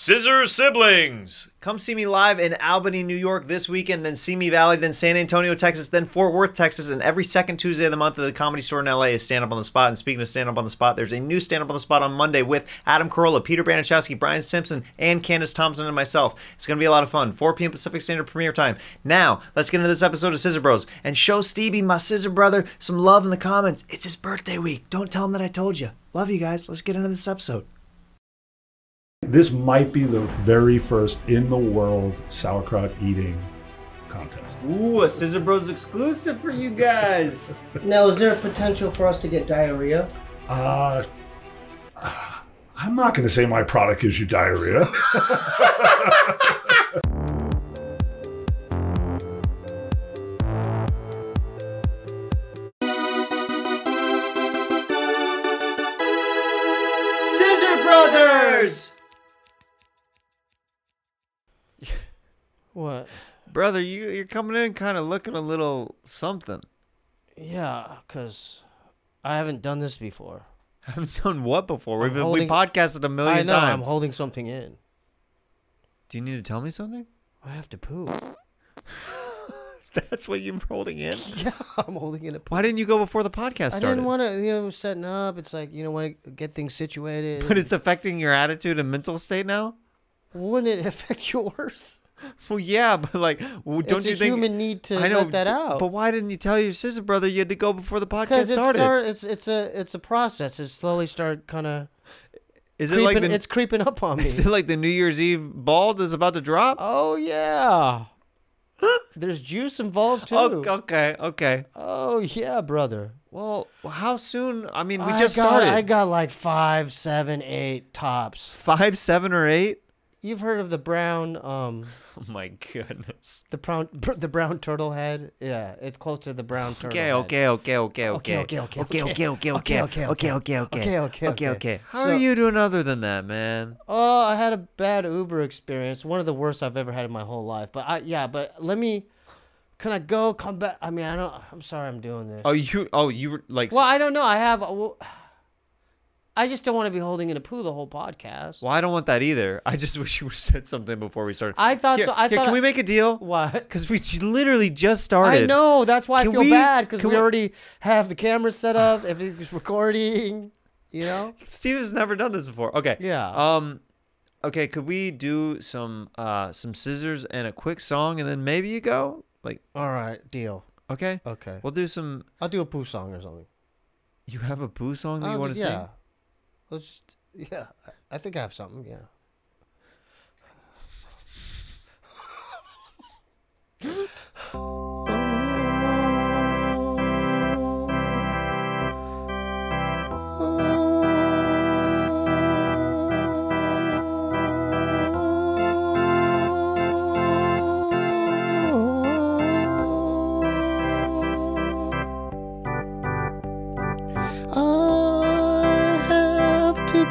Scissor Siblings. Come see me live in Albany, New York this weekend, then Simi Valley, then San Antonio, Texas, then Fort Worth, Texas, and every second Tuesday of the month at the Comedy Store in LA is Stand Up on the Spot. And speaking of Stand Up on the Spot, there's a new Stand Up on the Spot on Monday with Adam Carolla, Peter Branichowski, Brian Simpson, and Candace Thompson and myself. It's going to be a lot of fun. 4 p.m. Pacific Standard premiere time. Now, let's get into this episode of Scissor Bros and show Steebee, my scissor brother, some love in the comments. It's his birthday week. Don't tell him that I told you. Love you guys. Let's get into this episode. This might be the very first in the world sauerkraut eating contest. Ooh, a Scissor Bros exclusive for you guys. Now, is there a potential for us to get diarrhea? I'm not going to say my product gives you diarrhea. Scissor Brothers! What? Brother, you're coming in kind of looking a little something. Yeah, because I haven't done this before. Haven't done what before? We podcasted a I million know, times. I'm holding something in. Do you need to tell me something? I have to poo. That's what you're holding in? Yeah, I'm holding in a poo. Why didn't you go before the podcast started? I didn't want to, setting up. It's like, want to get things situated. But it's affecting your attitude and mental state now? Wouldn't it affect yours? Well, yeah, but don't you think... It's a human need to let that out. But why didn't you tell your sister brother you had to go before the podcast started? It's a process. It slowly started kind of... Is it like it's creeping up on me. Is it like the New Year's Eve ball is about to drop? Oh, yeah. There's juice involved, too. Okay. Oh, yeah, brother. Well, how soon? I mean, we just started. I got like 5, 7, 8 tops. 5, 7, or 8? You've heard of the brown... oh, my goodness. The brown turtle head? Yeah, it's close to the brown turtle head. Okay. How are you doing other than that, man? Oh, I had a bad Uber experience. One of the worst I've ever had in my whole life. But let me... Can I go? Come back? I mean, I'm sorry I'm doing this. You were like... Well, I don't know. I just don't want to be holding in a poo the whole podcast. Well, I don't want that either. I just wish you would have said something before we started. I thought so. Can we make a deal? What? Because we literally just started. I know. That's why I feel bad, because we already have the camera set up. Everything's recording, Steve has never done this before. Okay. Yeah. Okay, could we do some scissors and a quick song, and then maybe you go? All right, deal. Okay? Okay. We'll do some... I'll do a poo song or something. You have a poo song that you want to sing? Yeah. I think I have something, yeah.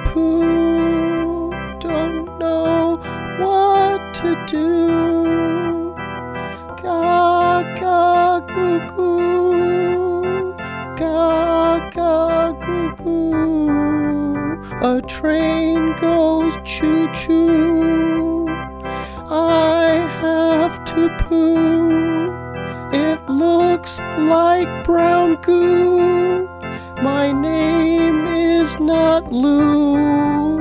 Poo, don't know what to do. Gaga goo goo, gaga goo goo. A train goes choo choo. I have to poo. It looks like brown goo. My name is not Lou.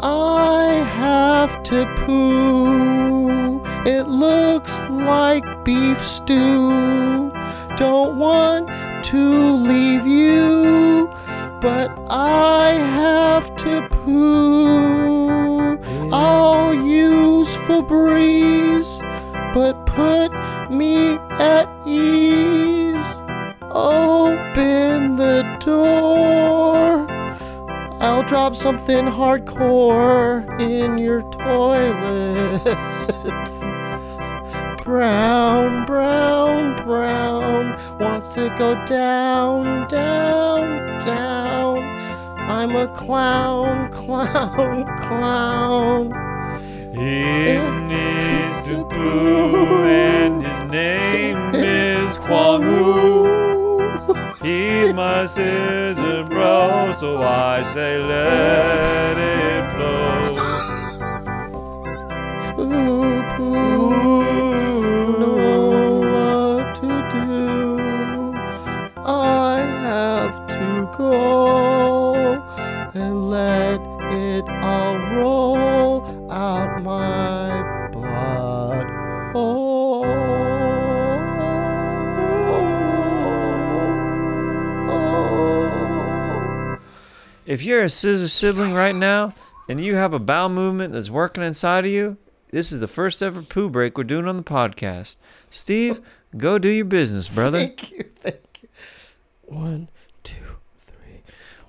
I have to poo. It looks like beef stew. Don't want to leave you, but I have to poo. I'll use Febreze, but put me at ease. Open the door. I'll drop something hardcore in your toilet. Brown, brown, brown wants to go down, down, down. I'm a clown, clown, clown. He needs to poo, and his name is Quangou. He's my scissor bro, so I say let it flow. If you're a scissor sibling right now and you have a bowel movement that's working inside of you, this is the first ever poo break we're doing on the podcast. Steve, go do your business, brother. Thank you. 1, 2, 3,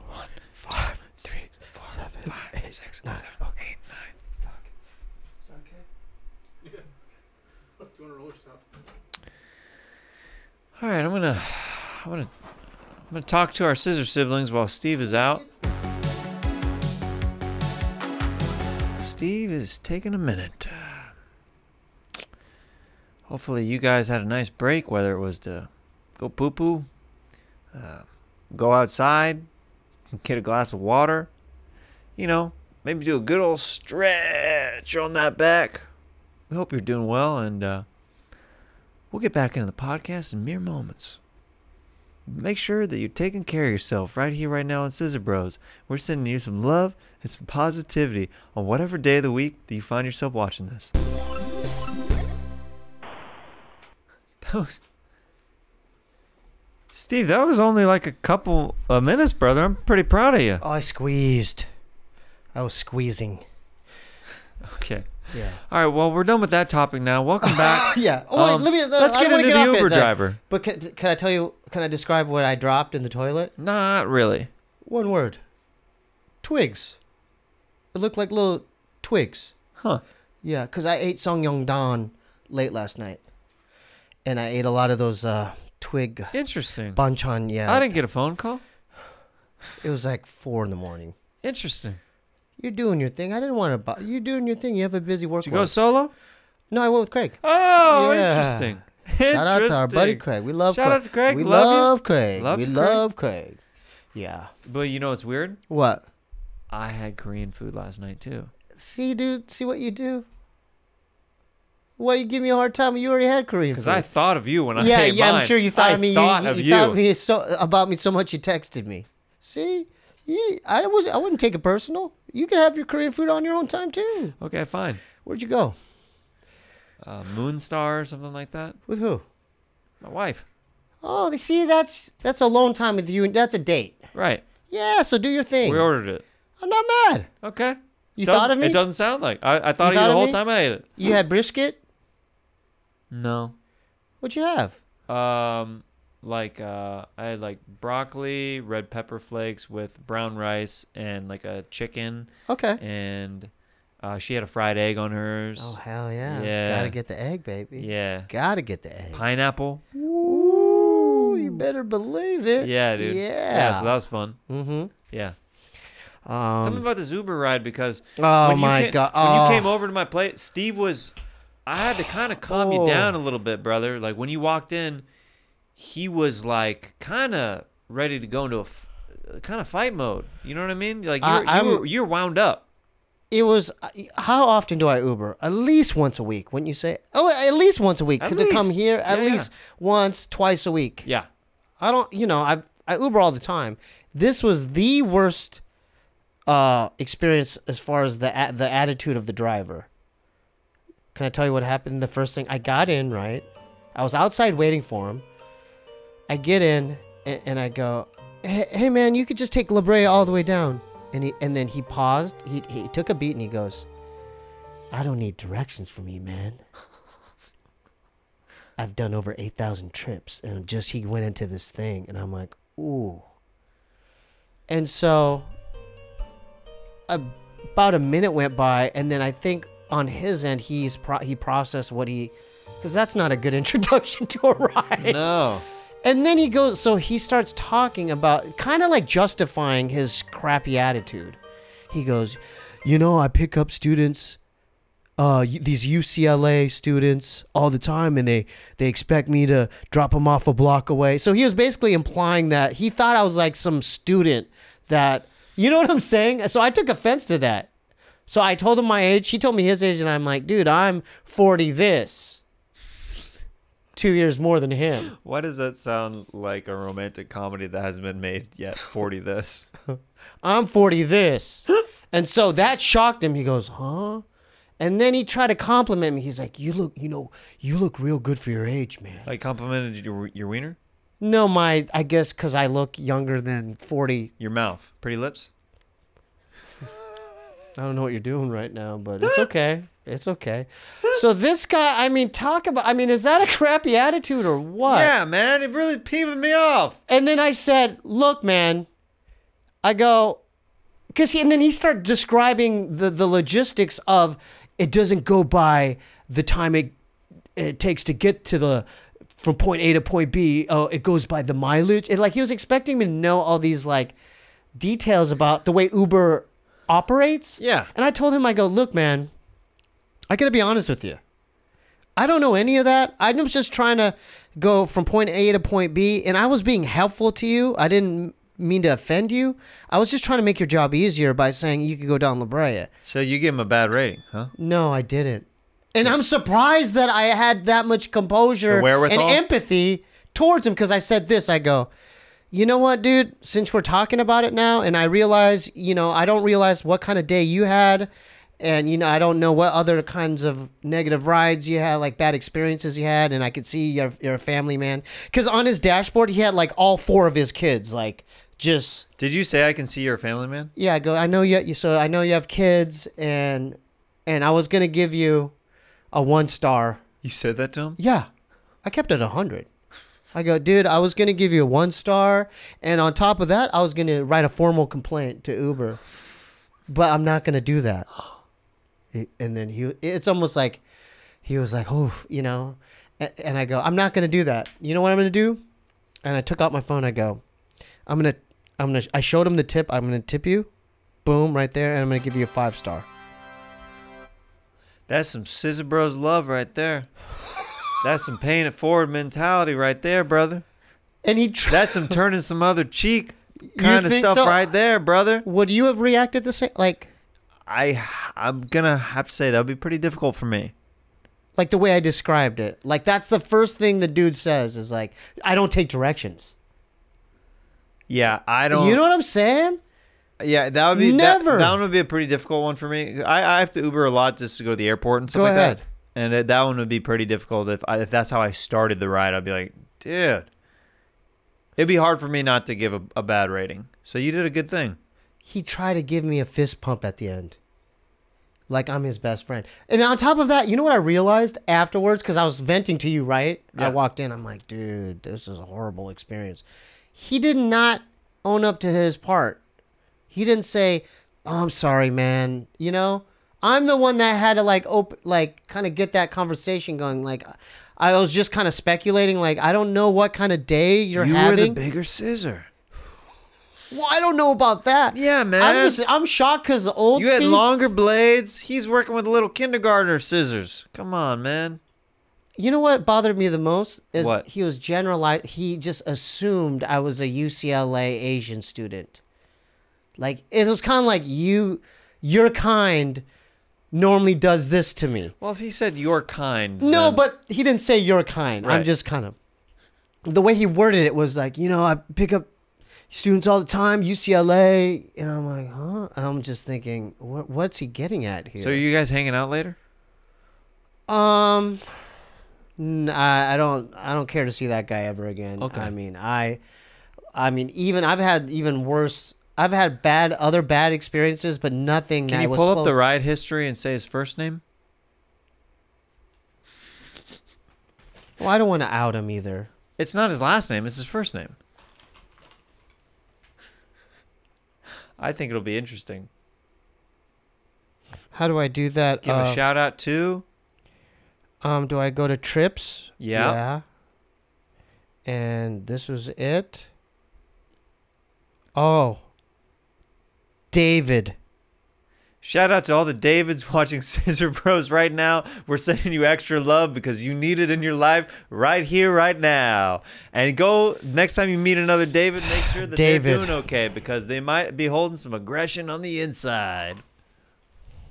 4, 5, 3, 4, 7, 8, 6, 9, 8, 9. Okay. Yeah. Do you want to roller stop? All right, I'm gonna talk to our scissor siblings while Steve is out. Steve is taking a minute. Hopefully you guys had a nice break, whether it was to go poo-poo, go outside, get a glass of water, you know, maybe do a good old stretch on that back. We hope you're doing well, and we'll get back into the podcast in mere moments. Make sure that you're taking care of yourself right here, right now on Scissor Bros. We're sending you some love and some positivity on whatever day of the week that you find yourself watching this. Steve, that was only like a couple of minutes, brother. I'm pretty proud of you. Oh, I squeezed. I was squeezing. Okay. Yeah. All right. Well, we're done with that topic now. Welcome back. Yeah. Oh, wait, let's get into the Uber driver. But can I tell you? Can I describe what I dropped in the toilet? Not really. One word. Twigs. It looked like little twigs. Huh. Yeah, because I ate Songyongdan late last night, and I ate a lot of those twig. Interesting. Banchan. Yeah. I didn't get a phone call. It was like 4 a.m. Interesting. You're doing your thing. I didn't want to. You're doing your thing. You have a busy work. Did you go solo? No, I went with Craig. Oh, Yeah. interesting. Shout out to our buddy Craig. We love Craig. Shout out to Craig. We Love you. love Craig. Love We you, love Craig. Yeah. But you know what's weird? What? I had Korean food last night too. See, dude. See what you do. Why you give me a hard time? You already had Korean food. Because I thought of you when I yeah, ate yeah. mine. I'm sure you thought of me. Thought You of thought of me about me so much. You texted me. See, I wouldn't take it personal. You can have your Korean food on your own time too. Okay, fine. Where'd you go? Moonstar or something like that. With who? My wife. Oh, see, that's alone time with you. That's a date. Right. Yeah, so do your thing. We ordered it. I'm not mad. Okay. You thought of me? It doesn't sound like. I thought of thought you the of whole me? time I ate it. You had brisket? No. What'd you have? I had like broccoli, red pepper flakes with brown rice, and like a chicken. Okay. And she had a fried egg on hers. Oh, hell yeah. Yeah. Gotta get the egg, baby. Yeah. Gotta get the egg. Pineapple. Ooh, you better believe it. Yeah, dude. Yeah. Yeah, so that was fun. Mm-hmm. Yeah. Something about this Uber ride because oh my God. When you came over to my place, Steve was. I had to kind of calm you down a little bit, brother. Like when you walked in, he was like kind of ready to go into a kind of fight mode. You know what I mean? Like you're wound up. It was. How often do I Uber? At least once a week. Wouldn't you say? Oh, at least once a week. Could they come here? At least once, twice a week. Yeah. I don't. You know, I Uber all the time. This was the worst experience as far as the attitude of the driver. Can I tell you what happened? The first thing, I got in, right? I was outside waiting for him. I get in and I go, hey man, you could just take La Brea all the way down. And then he paused. He took a beat and he goes, I don't need directions from you, man. I've done over 8,000 trips. And just he went into this thing. And I'm like, ooh. And so about a minute went by. And then I think on his end, he processed what because that's not a good introduction to a ride. No. And then he goes, so he starts talking about, kind of like justifying his crappy attitude. He goes, I pick up students, these UCLA students all the time, and they expect me to drop them off a block away. So he was basically implying that he thought I was like some student that, you know what I'm saying? So I took offense to that. So I told him my age. He told me his age, and I'm like, dude, I'm 40 this. 2 years more than him. Why does that sound like a romantic comedy that hasn't been made yet? 40 this. I'm 40 this. And so that shocked him. He goes, huh? And then he tried to compliment me. He's like, you look real good for your age, man. Like complimented your wiener? No, I guess because I look younger than 40. Your mouth. Pretty lips? I don't know what you're doing right now, but it's okay. It's okay. So this guy, I mean, is that a crappy attitude or what? Yeah, man, it really peeving me off. And then I said, look, man, I go, and then he started describing the logistics of it doesn't go by the time it takes to get to from point A to point B. Oh, it goes by the mileage. Like he was expecting me to know all these like details about the way Uber operates. Yeah. And I told him, I go, look, man, I got to be honest with you. I don't know any of that. I was just trying to go from point A to point B, and I was being helpful to you. I didn't mean to offend you. I was just trying to make your job easier by saying you could go down La Brea. So you give him a bad rating, huh? No, I didn't. And I'm surprised that I had that much composure and empathy towards him, because I said this. I go, you know what, dude? Since we're talking about it now, and I realize, I don't realize what kind of day you had, and, I don't know what other kinds of negative rides you had, like bad experiences you had, and I could see you're a family man. Because on his dashboard, he had, like, all 4 of his kids, like, just... Did you say I can see you're a family man? Yeah, I go, I know you have kids, and I was going to give you a 1-star. You said that to him? Yeah. I kept it 100. I go, dude, I was going to give you a 1-star, and on top of that, I was going to write a formal complaint to Uber. But I'm not going to do that. And then it's almost like he was like, oh, and I go, I'm not going to do that. You know what I'm going to do? And I took out my phone. I go, I showed him the tip. I'm going to tip you. Boom, right there. And I'm going to give you a 5-star. That's some Scissor Bros love right there. That's some paying it forward mentality right there, brother. And that's some turning some other cheek kind of stuff right there, brother. Would you have reacted the same? Like, I'm gonna have to say that would be pretty difficult for me. Like the way I described it. Like that's the first thing the dude says is like, I don't take directions. Yeah, I don't. You know what I'm saying? Yeah, that would be never. That one would be a pretty difficult one for me. I have to Uber a lot just to go to the airport and stuff like that. And that one would be pretty difficult if that's how I started the ride. I'd be like, dude, it'd be hard for me not to give a bad rating. So you did a good thing. He tried to give me a fist pump at the end. Like I'm his best friend. And on top of that, you know what I realized afterwards? Because I was venting to you, right? Yeah. I walked in. I'm like, dude, this is a horrible experience. He did not own up to his part. He didn't say, oh, I'm sorry, man. I'm the one that had to kind of get that conversation going. Like, I was just kind of speculating. Like, I don't know what kind of day you're having. You were the bigger scissor. Well, I don't know about that. Yeah, man. I'm shocked because the old Steve... You had longer blades. He's working with little kindergartner scissors. Come on, man. You know what bothered me the most? Is what? He was he just assumed I was a UCLA Asian student. Like, it was kind of like your kind normally does this to me. Well, if he said your kind. No, then... but he didn't say your kind. Right. I'm just kind of... The way he worded it was like, I pick up students all the time, UCLA, and I'm like, huh? And I'm just thinking, what's he getting at here? So are you guys hanging out later? I don't care to see that guy ever again. Okay. I mean, even I've had even worse. I've had other bad experiences, but nothing that was close. Can you pull up the ride history and say his first name? Well, I don't want to out him either. It's not his last name; it's his first name. I think it'll be interesting. How do I do that? Give a shout out to... do I go to trips? Yeah. Yeah. And this was it. Oh. David. Shout out to all the Davids watching Scissor Bros right now. We're sending you extra love because you need it in your life right here, right now. And go, next time you meet another David, make sure that they're doing okay because they might be holding some aggression on the inside.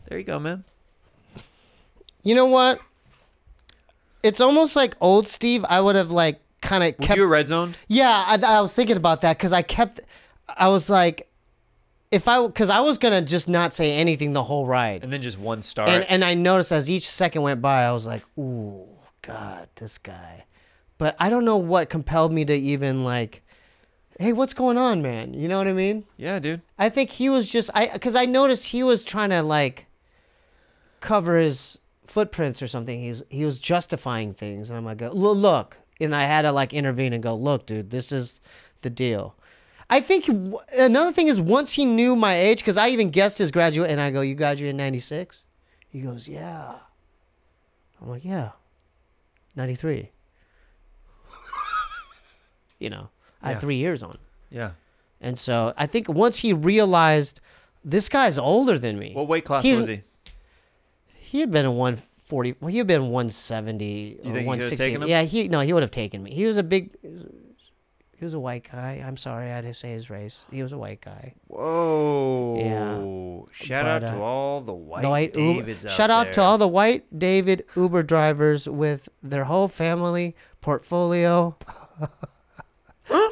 There you go, man. You know what? It's almost like old Steve. I would have kind of kept... Would you a red zone? Yeah, I was thinking about that because I was like, because I was going to just not say anything the whole ride. And then just 1 star. And I noticed as each second went by, I was like, ooh, God, this guy. But I don't know what compelled me to even hey, what's going on, man? You know what I mean? Yeah, dude. I think he was just because I noticed he was trying to like cover his footprints or something. He was justifying things, and I'm like, look, and I had to like intervene and go, look, dude, this is the deal. I think another thing is once he knew my age, because I even guessed his graduate, and I go, you graduated in 96? He goes, yeah. I'm like, yeah, 93. You know, I had 3 years on. Yeah. And so I think once he realized this guy's older than me. What weight class was he? He had been in 140. Well, he had been 170 You or think 160. he could have taken him? Yeah, he would have taken me. He was a white guy. I'm sorry, I had to say his race. He was a white guy. Whoa. Yeah. Shout out to all the white Davids out Shout out there. to all the white David Uber drivers with their whole family portfolio.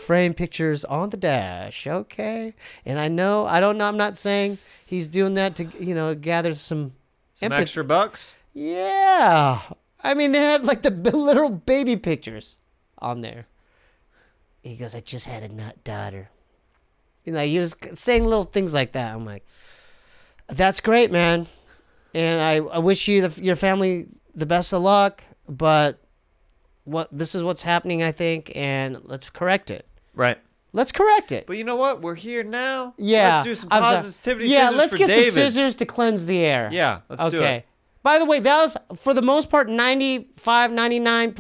Frame pictures on the dash, okay? And I'm not saying he's doing that to, gather some extra bucks? Yeah. I mean, they had like the literal baby pictures on there. He goes, I just had a nut daughter. He was saying little things like that. I'm like, that's great, man. And I wish you, your family, the best of luck, but this is what's happening, I think, and let's correct it. Right. Let's correct it. But you know what? We're here now. Yeah. Let's do some positivity yeah, scissors let's for get Davids. some scissors to cleanse the air. Yeah, let's do it. By the way, that was, for the most part, 95, 99%,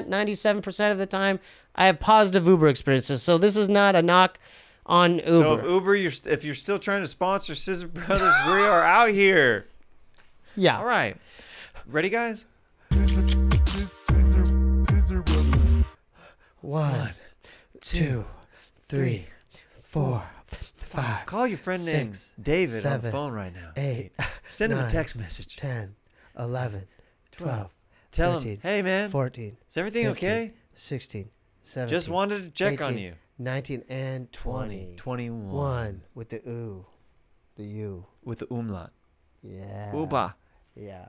97% of the time, I have positive Uber experiences. So this is not a knock on Uber. So if Uber, if you're still trying to sponsor Scissor Brothers, we are out here. Yeah. All right. Ready, guys? One, two, three, 4, 5. Call your friend 6, named David on the 7, phone right now. 8. Send him a 9, text message. 10, 11, 12. Tell 13, him, hey man, 14. is everything 15, okay? 16, 17. Just wanted to check 18, on you. 19 and 20. 21. 1 with the ooh. The U. With the umlaut. Yeah. Uba. Yeah.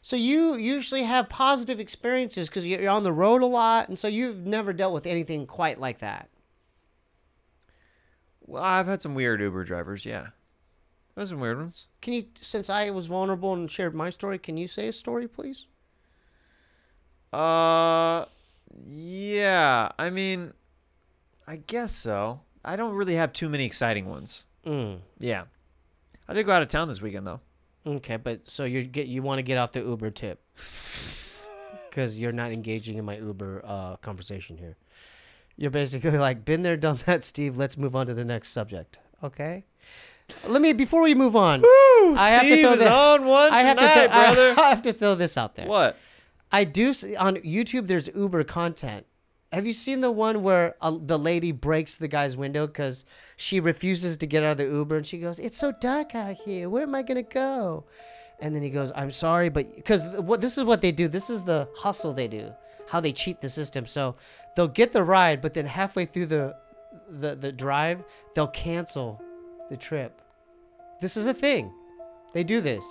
So you usually have positive experiences because you're on the road a lot, and so you've never dealt with anything quite like that. Well, I've had some weird Uber drivers, yeah. Those some weird ones. Can you, since I was vulnerable and shared my story, can you say a story, please? Yeah. I mean, I guess so. I don't really have too many exciting ones. Yeah. I did go out of town this weekend, though. Okay, but so you want to get off the Uber tip because you're not engaging in my Uber conversation here. You're basically like, been there, done that, Steve. Let's move on to the next subject. Okay. Before we move on, Woo! I Steve have to throw is on one tonight, brother. I have to throw this out there. What? I do on YouTube. There's Uber content. Have you seen the one where the lady breaks the guy's window because she refuses to get out of the Uber and she goes, "It's so dark out here. Where am I gonna go?" And then he goes, "I'm sorry, but because this is what they do. This is the hustle they do. How they cheat the system. So they'll get the ride, but then halfway through the drive, they'll cancel the trip. This is a thing. They do this."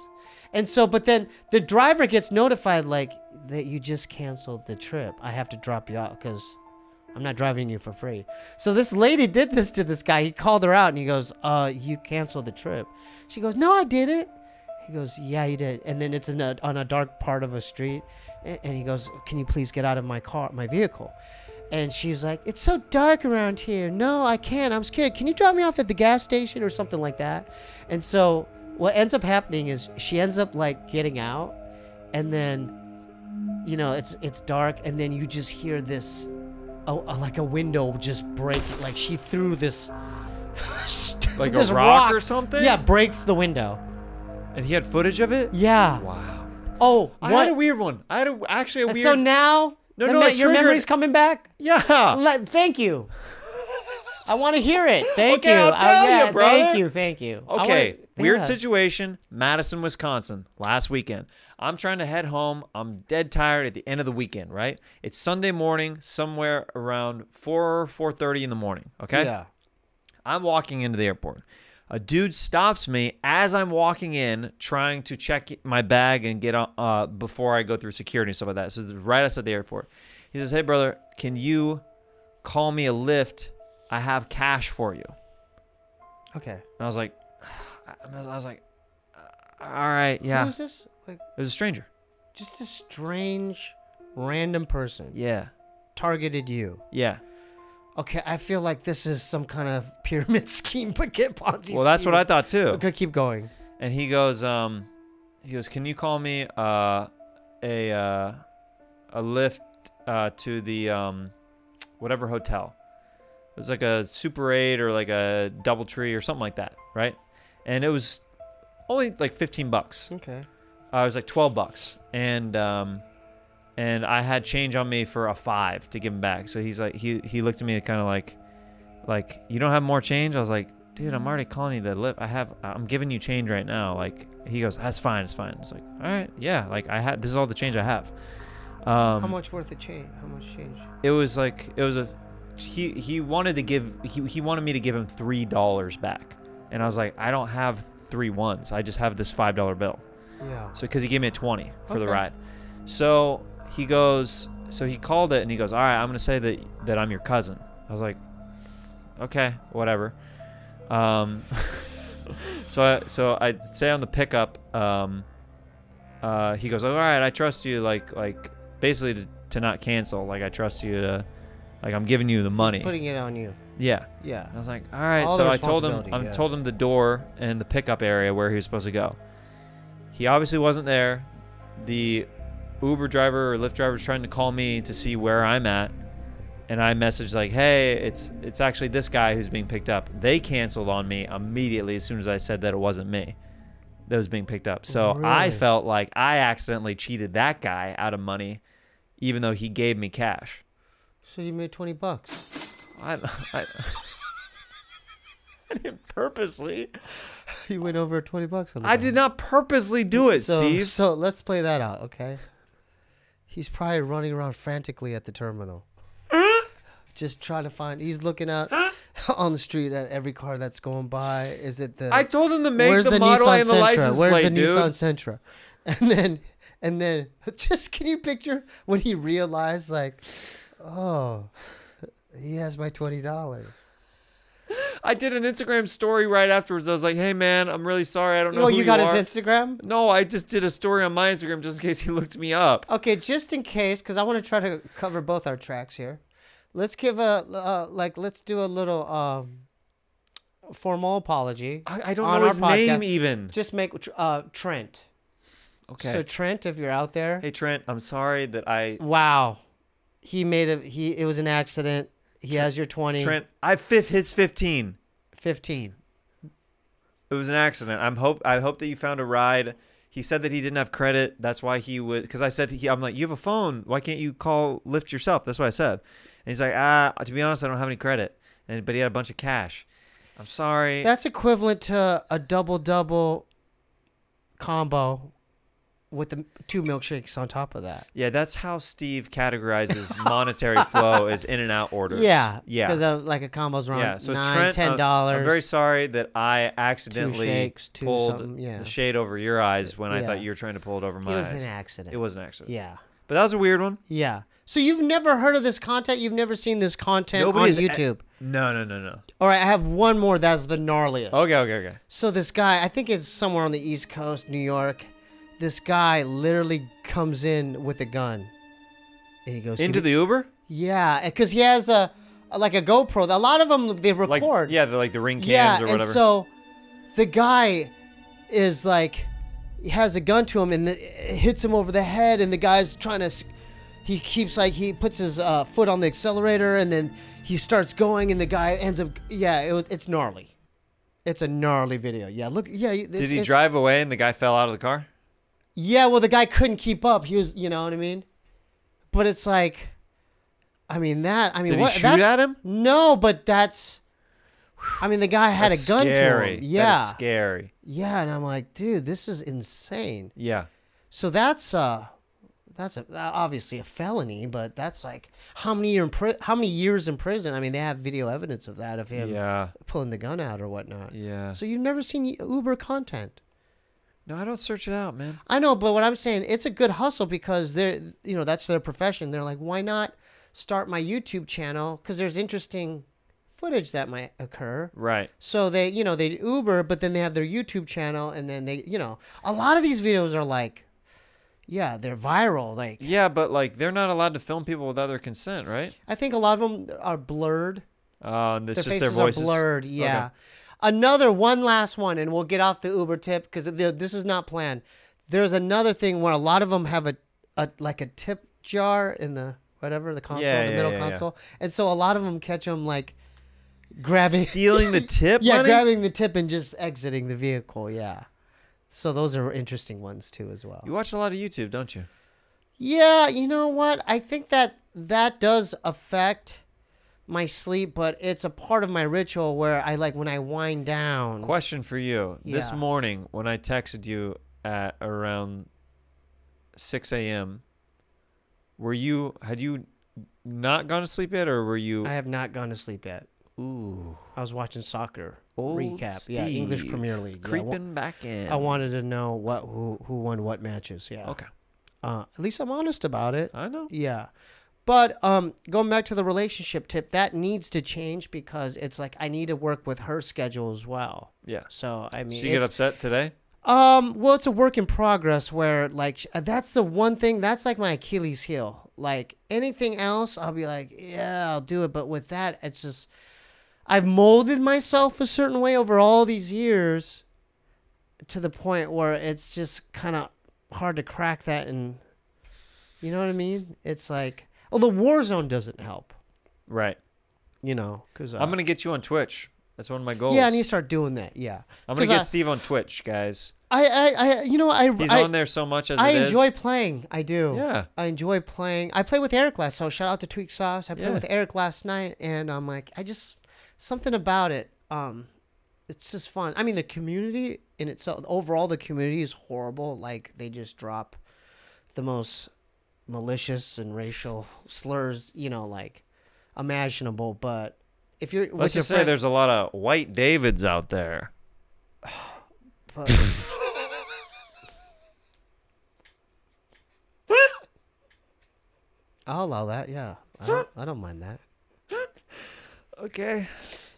And so, but then the driver gets notified like that you just canceled the trip. I have to drop you out because I'm not driving you for free. So this lady did this to this guy. He called her out and he goes, you canceled the trip. She goes, "No, I didn't." He goes, "Yeah, you did." And then it's on a dark part of a street. And he goes, "Can you please get out of my vehicle?" And she's like, "It's so dark around here. No, I can't. I'm scared. Can you drop me off at the gas station or something like that?" And so what ends up happening is she ends up like getting out, and then, it's dark, and then you just hear this, like a window just break. Like she threw this, Like this a rock or something? Yeah, breaks the window. And he had footage of it? Yeah. Wow. Oh, I had a weird one. I had actually a weird. So now, your memory's coming back. Yeah. Thank you. I want to hear it. Thank Okay, you. I'll tell you, brother. Thank you. Okay, weird situation, Madison, Wisconsin, last weekend. I'm trying to head home. I'm dead tired at the end of the weekend, right? It's Sunday morning, somewhere around 4:30 in the morning, okay? Yeah. I'm walking into the airport. A dude stops me as I'm walking in, trying to check my bag and get on before I go through security and stuff like that. So it's right outside the airport. He says, "Hey, brother, can you call me a Lyft I have cash for you. Okay. And I was like, all right, yeah. Who was this? Like, It was a stranger. just a strange, random person Yeah. targeted you. Yeah. Okay, I feel like this is some kind of pyramid scheme, but get Ponzi. Well, that's what I thought too. Okay, keep going. And he goes, can you call me a lift to the whatever hotel? It was like a Super 8 or like a DoubleTree or something like that, right? And it was only like $15. Okay. It was like $12, and I had change on me for a $5 to give him back. So he's like, he looked at me kind of like, you don't have more change? I was like, dude, I'm already calling you the lift. I'm giving you change right now. Like, he goes, that's fine, it's fine. It's like, all right, yeah. Like this is all the change I have. How much worth of change? How much change? It was he wanted me to give him $3 back, and I was like, I don't have 3 ones. I just have this $5 bill. Yeah. So because he gave me a 20 for the Okay. ride. So he goes, so he called it and he goes, all right, I'm gonna say that I'm your cousin. I was like, okay, whatever. So I say on the pickup, he goes, all right, I trust you, like basically to not cancel. Like, I trust you to, like, I'm giving you the money. Putting it on you. Yeah. Yeah. And I was like, all right. All So the I told him responsibility, yeah. the door and the pickup area where he was supposed to go. He obviously wasn't there. The Uber driver or Lyft driver was trying to call me to see where I'm at. And I messaged like, hey, it's actually this guy who's being picked up. They canceled on me immediately as soon as I said that it wasn't me that was being picked up. So I Really? felt like I accidentally cheated that guy out of money, even though he gave me cash. So you made $20. I didn't purposely. You went over $20 on the I guy. did not purposely do it, Steve. So let's play that out, okay? He's probably running around frantically at the terminal. Just trying to find. He's looking out on the street at every car that's going by. Is it the? I told him to make where's the model Nissan and the Sentra? license Where's plate, the dude. Nissan Sentra? And then, just can you picture when he realized, like, oh, he has my $20. I did an Instagram story right afterwards. I was like, hey, man, I'm really sorry. I don't know who you got are. his Instagram? No, I just did a story on my Instagram just in case he looked me up. Okay, just in case, because I want to try to cover both our tracks here. Let's give let's do a little formal apology. I don't on know our his name podcast. even. Just make Trent. Okay. So Trent, if you're out there, Hey, Trent, I'm sorry that I... wow, it was an accident. He has your 20. Trent, hits 15. 15. It was an accident. I hope that you found a ride. He said that he didn't have credit. That's why he would... Because I said, I'm like, you have a phone. Why can't you call Lyft yourself? That's what I said. And he's like, to be honest, I don't have any credit. But he had a bunch of cash. I'm sorry. That's equivalent to a double combo with the 2 milkshakes on top of that. Yeah, that's how Steve categorizes monetary flow as in and out orders. Yeah. Yeah. Because like a combo's around Yeah. So $9, Trent, $10. I'm very sorry that I accidentally shakes, two pulled something, yeah. the shade over your eyes when I Yeah. thought you were trying to pull it over my It was eyes. an accident. It was an accident. Yeah. But that was a weird one. Yeah. So you've never heard of this content? You've never seen this content Nobody's on YouTube? No. All right, I have one more that's the gnarliest. Okay. So this guy, I think it's somewhere on the East Coast, New York. This guy literally comes in with a gun. And he goes... Into the Uber? Yeah, because he has a GoPro. A lot of them, they record. They're like the ring cams Yeah, or whatever. and so the guy is like... He has a gun to him and it hits him over the head, and the guy's trying to... He keeps he puts his foot on the accelerator, and then he starts going, and the guy ends up... Yeah, it's gnarly. It's a gnarly video. Yeah, look... Yeah, Did he drive away and the guy fell out of the car? Yeah, well, the guy couldn't keep up. He was... You know what I mean? But it's like... I mean, Did he shoot at him? No, but that's... I mean, the guy had That's a gun scary. to him. Yeah. That is scary. Yeah, and I'm like, dude, this is insane. Yeah. So that's obviously a felony, but that's like how many years in prison? I mean, they have video evidence of that, of him pulling the gun out or whatnot. Yeah. So you've never seen Uber content? No, I don't search it out, man. I know, but what I'm saying, it's a good hustle because that's their profession. They're like, why not start my YouTube channel? Because there's interesting footage that might occur. Right. So they, they Uber, but then they have their YouTube channel, and then they, a lot of these videos are like, yeah, they're viral. Like, Yeah, but like they're not allowed to film people without their consent, right? I think a lot of them are blurred. And it's Their just faces their voices. are blurred. Yeah. Okay. Another one last one, and we'll get off the Uber tip because this is not planned. There's another thing where a lot of them have a tip jar in the whatever the console, the middle console, and so a lot of them catch them like grabbing, Stealing the tip. yeah, money? grabbing the tip and just exiting the vehicle. Yeah. So those are interesting ones too as well. You watch a lot of YouTube, don't you? Yeah, you know what? I think that does affect my sleep, but it's a part of my ritual where I like when I wind down. Question for you. This Yeah. morning when I texted you at around 6 a.m., had you not gone to sleep yet, or were you? I have not gone to sleep yet. Ooh. I was watching soccer Old recap. Yeah, English Steve, Premier League. Yeah, Creeping back in. I wanted to know who won what matches. Yeah. Okay. At least I'm honest about it. I know. Yeah. But going back to the relationship tip, that needs to change because it's like I need to work with her schedule as well. Yeah. So I mean, So you get upset today? well, it's a work in progress where like that's the one thing that's like my Achilles heel. Like anything else, I'll be like, yeah, I'll do it. But with that, it's just I've molded myself a certain way over all these years to the point where it's just kind of hard to crack that. And you know what I mean? It's like, well, the Warzone doesn't help, Right. because I'm gonna get you on Twitch. That's one of my goals. yeah, I need to start doing that. Yeah, I'm gonna get Steve on Twitch, guys. He's on there so much as I it is. enjoy playing. I do. Yeah. I enjoy playing. I play with Eric last. So shout out to Tweak Sauce. I played Yeah. with Eric last night, and I'm like, something about it. It's just fun. I mean, the community in itself, overall, the community is horrible. Like they just drop the most malicious and racial slurs, like imaginable. But if you're, Let's just say there's a lot of white Davids out there. but, I'll allow that. Yeah, I don't mind that. Okay.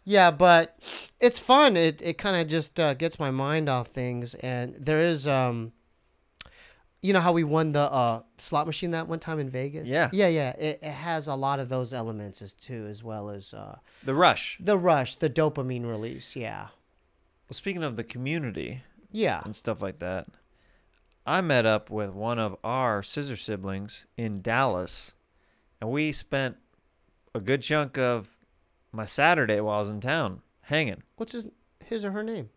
Yeah, but it's fun. It kind of just gets my mind off things. And there is, you know how we won the slot machine that one time in Vegas? Yeah. Yeah. It has a lot of those elements as well as The rush. the rush, the dopamine release. Yeah. Well, speaking of the community Yeah. and stuff like that, I met up with one of our Scissor Siblings in Dallas, and we spent a good chunk of my Saturday while I was in town hanging. What's his or her name?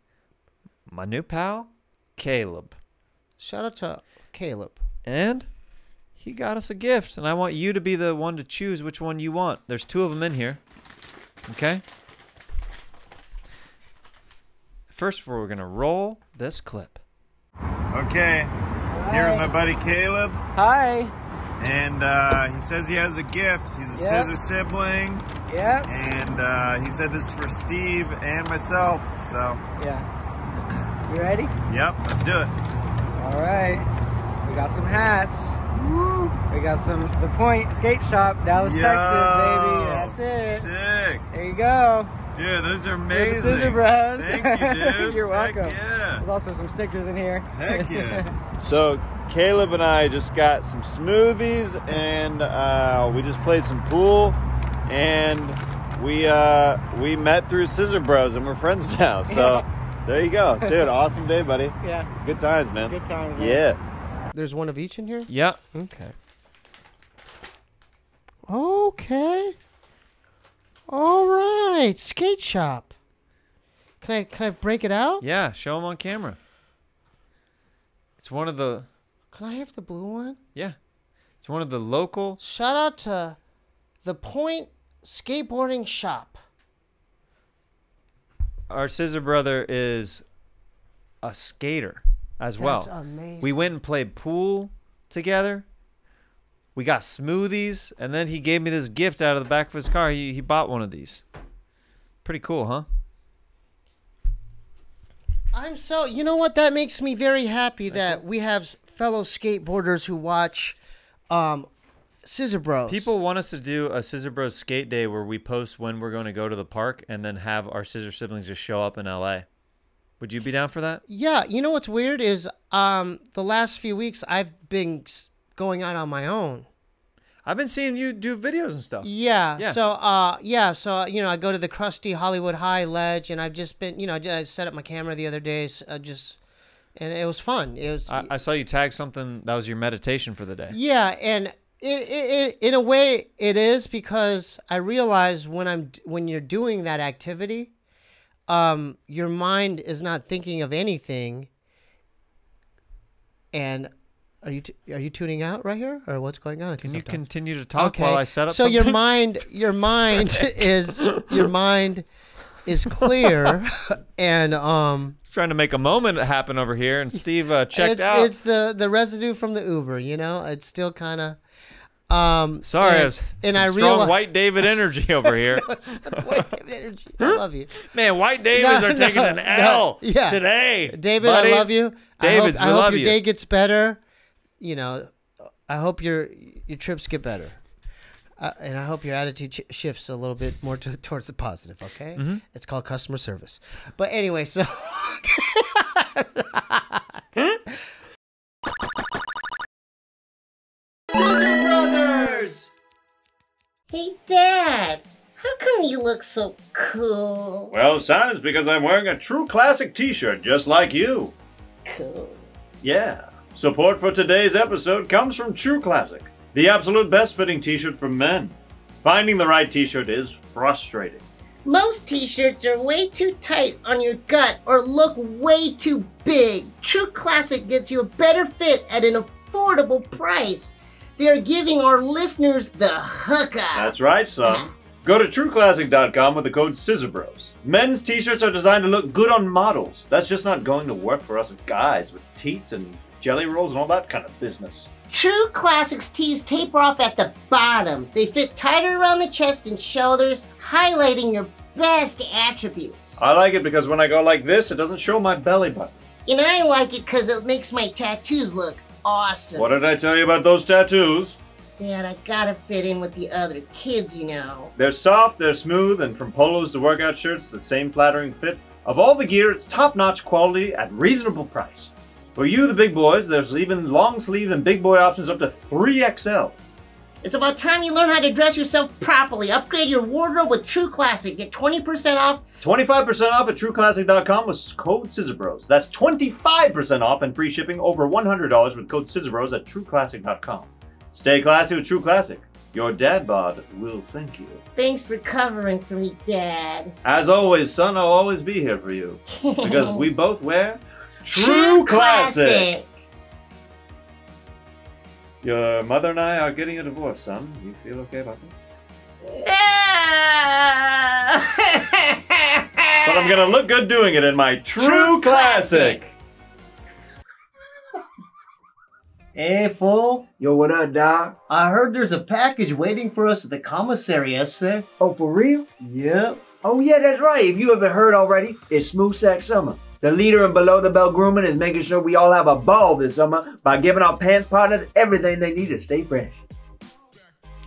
My new pal, Caleb. Shout out to Caleb. And he got us a gift, and I want you to be the one to choose which one you want. There's 2 of them in here. Okay? First, we're going to roll this clip. Okay, here with my buddy Caleb. Hi. And he says he has a gift. He's a Scissor Sibling. Yep. And he said this is for Steve and myself. So, Yeah. You ready? yep, let's do it. All right. We got some hats. Woo! We got the Point Skate Shop, Dallas, Texas, baby. That's it. Sick. There you go. Dude, those are You're the amazing. Scissor Bros. Thank you, dude. You're welcome. Heck yeah. There's also some stickers in here. Heck yeah. So Caleb and I just got some smoothies, and we just played some pool, and we met through Scissor Bros, and we're friends now. So there you go. Dude, awesome day, buddy. Yeah. Good times, man. Good times, man. Yeah. There's one of each in here? Yep. Okay. Okay. All right. Skate shop. Can I break it out? Yeah, show them on camera. It's one of the, Can I have the blue one? yeah. It's one of the local. Shout out to the Point Skateboarding Shop. Our Scissor brother is a skater as well. That's amazing. We went and played pool together. We got smoothies, and then he gave me this gift out of the back of his car. He bought one of these. Pretty cool, huh? You know what? That makes me very happy that we have fellow skateboarders who watch Scissor Bros. People want us to do a Scissor Bros skate day where we post when we're going to go to the park and then have our Scissor Siblings just show up in LA. Would you be down for that? Yeah, you know what's weird is the last few weeks I've been going out on my own. I've been seeing you do videos and stuff. Yeah. Yeah. So you know, I go to the crusty Hollywood High ledge, and I've just been, you know, I set up my camera the other day, and it was fun. It was. I saw you tag something that was your meditation for the day. Yeah, and it in a way it is, because I realize when you're doing that activity, your mind is not thinking of anything. And are you tuning out right here, or what's going on? Can you continue to talk while I set up? So something? your mind is clear, and trying to make a moment happen over here, and Steve checked out. It's the residue from the Uber, you know. It's still kind of. Sorry, and I strong realized White David energy over here. No, it's not the White David energy. I love you, man. White Davids are taking an L today. David, buddies. I love you. Davids, I hope your you. day gets better. You know, I hope your trips get better, and I hope your attitude shifts a little bit more towards the positive. Okay, It's called customer service. But anyway, so. Scissor Brothers! Hey, Dad, how come you look so cool? Well, son, it's because I'm wearing a true classic t-shirt just like you. Cool. Yeah. Support for today's episode comes from True Classic, the absolute best fitting t-shirt for men. Finding the right t-shirt is frustrating. Most t-shirts are way too tight on your gut or look way too big. True Classic gets you a better fit at an affordable price. They're giving our listeners the hookup. That's right, son. Go to trueclassic.com with the code SCISSORBROS. Men's t-shirts are designed to look good on models. That's just not going to work for us guys with teats and jelly rolls and all that kind of business. True Classic's tees taper off at the bottom. They fit tighter around the chest and shoulders, highlighting your best attributes. I like it because when I go like this, it doesn't show my belly button. And I like it because it makes my tattoos look awesome. What did I tell you about those tattoos? Dad, I gotta fit in with the other kids, you know. They're soft, they're smooth, and from polos to workout shirts, the same flattering fit. Of all the gear, it's top-notch quality at reasonable price. For you, the big boys, there's even long sleeve and big boy options up to 3XL. It's about time you learn how to dress yourself properly. Upgrade your wardrobe with True Classic. Get 20% off. 25% off at trueclassic.com with code SCISSORBROS. That's 25% off and free shipping over $100 with code SCISSORBROS at trueclassic.com. Stay classy with True Classic. Your dad bod will thank you. Thanks for covering for me, Dad. As always, son, I'll always be here for you. Because we both wear True Classic. Your mother and I are getting a divorce, son. You feel okay about that? But I'm gonna look good doing it in my True Classic. Hey, fool. Yo, what up, dog? I heard there's a package waiting for us at the commissary, essay. Oh, for real? Yep. Oh, yeah, that's right. If you haven't heard already, it's Smooth Sack Summer. The leader in Below the Belt Grooming is making sure we all have a ball this summer by giving our pants partners everything they need to stay fresh.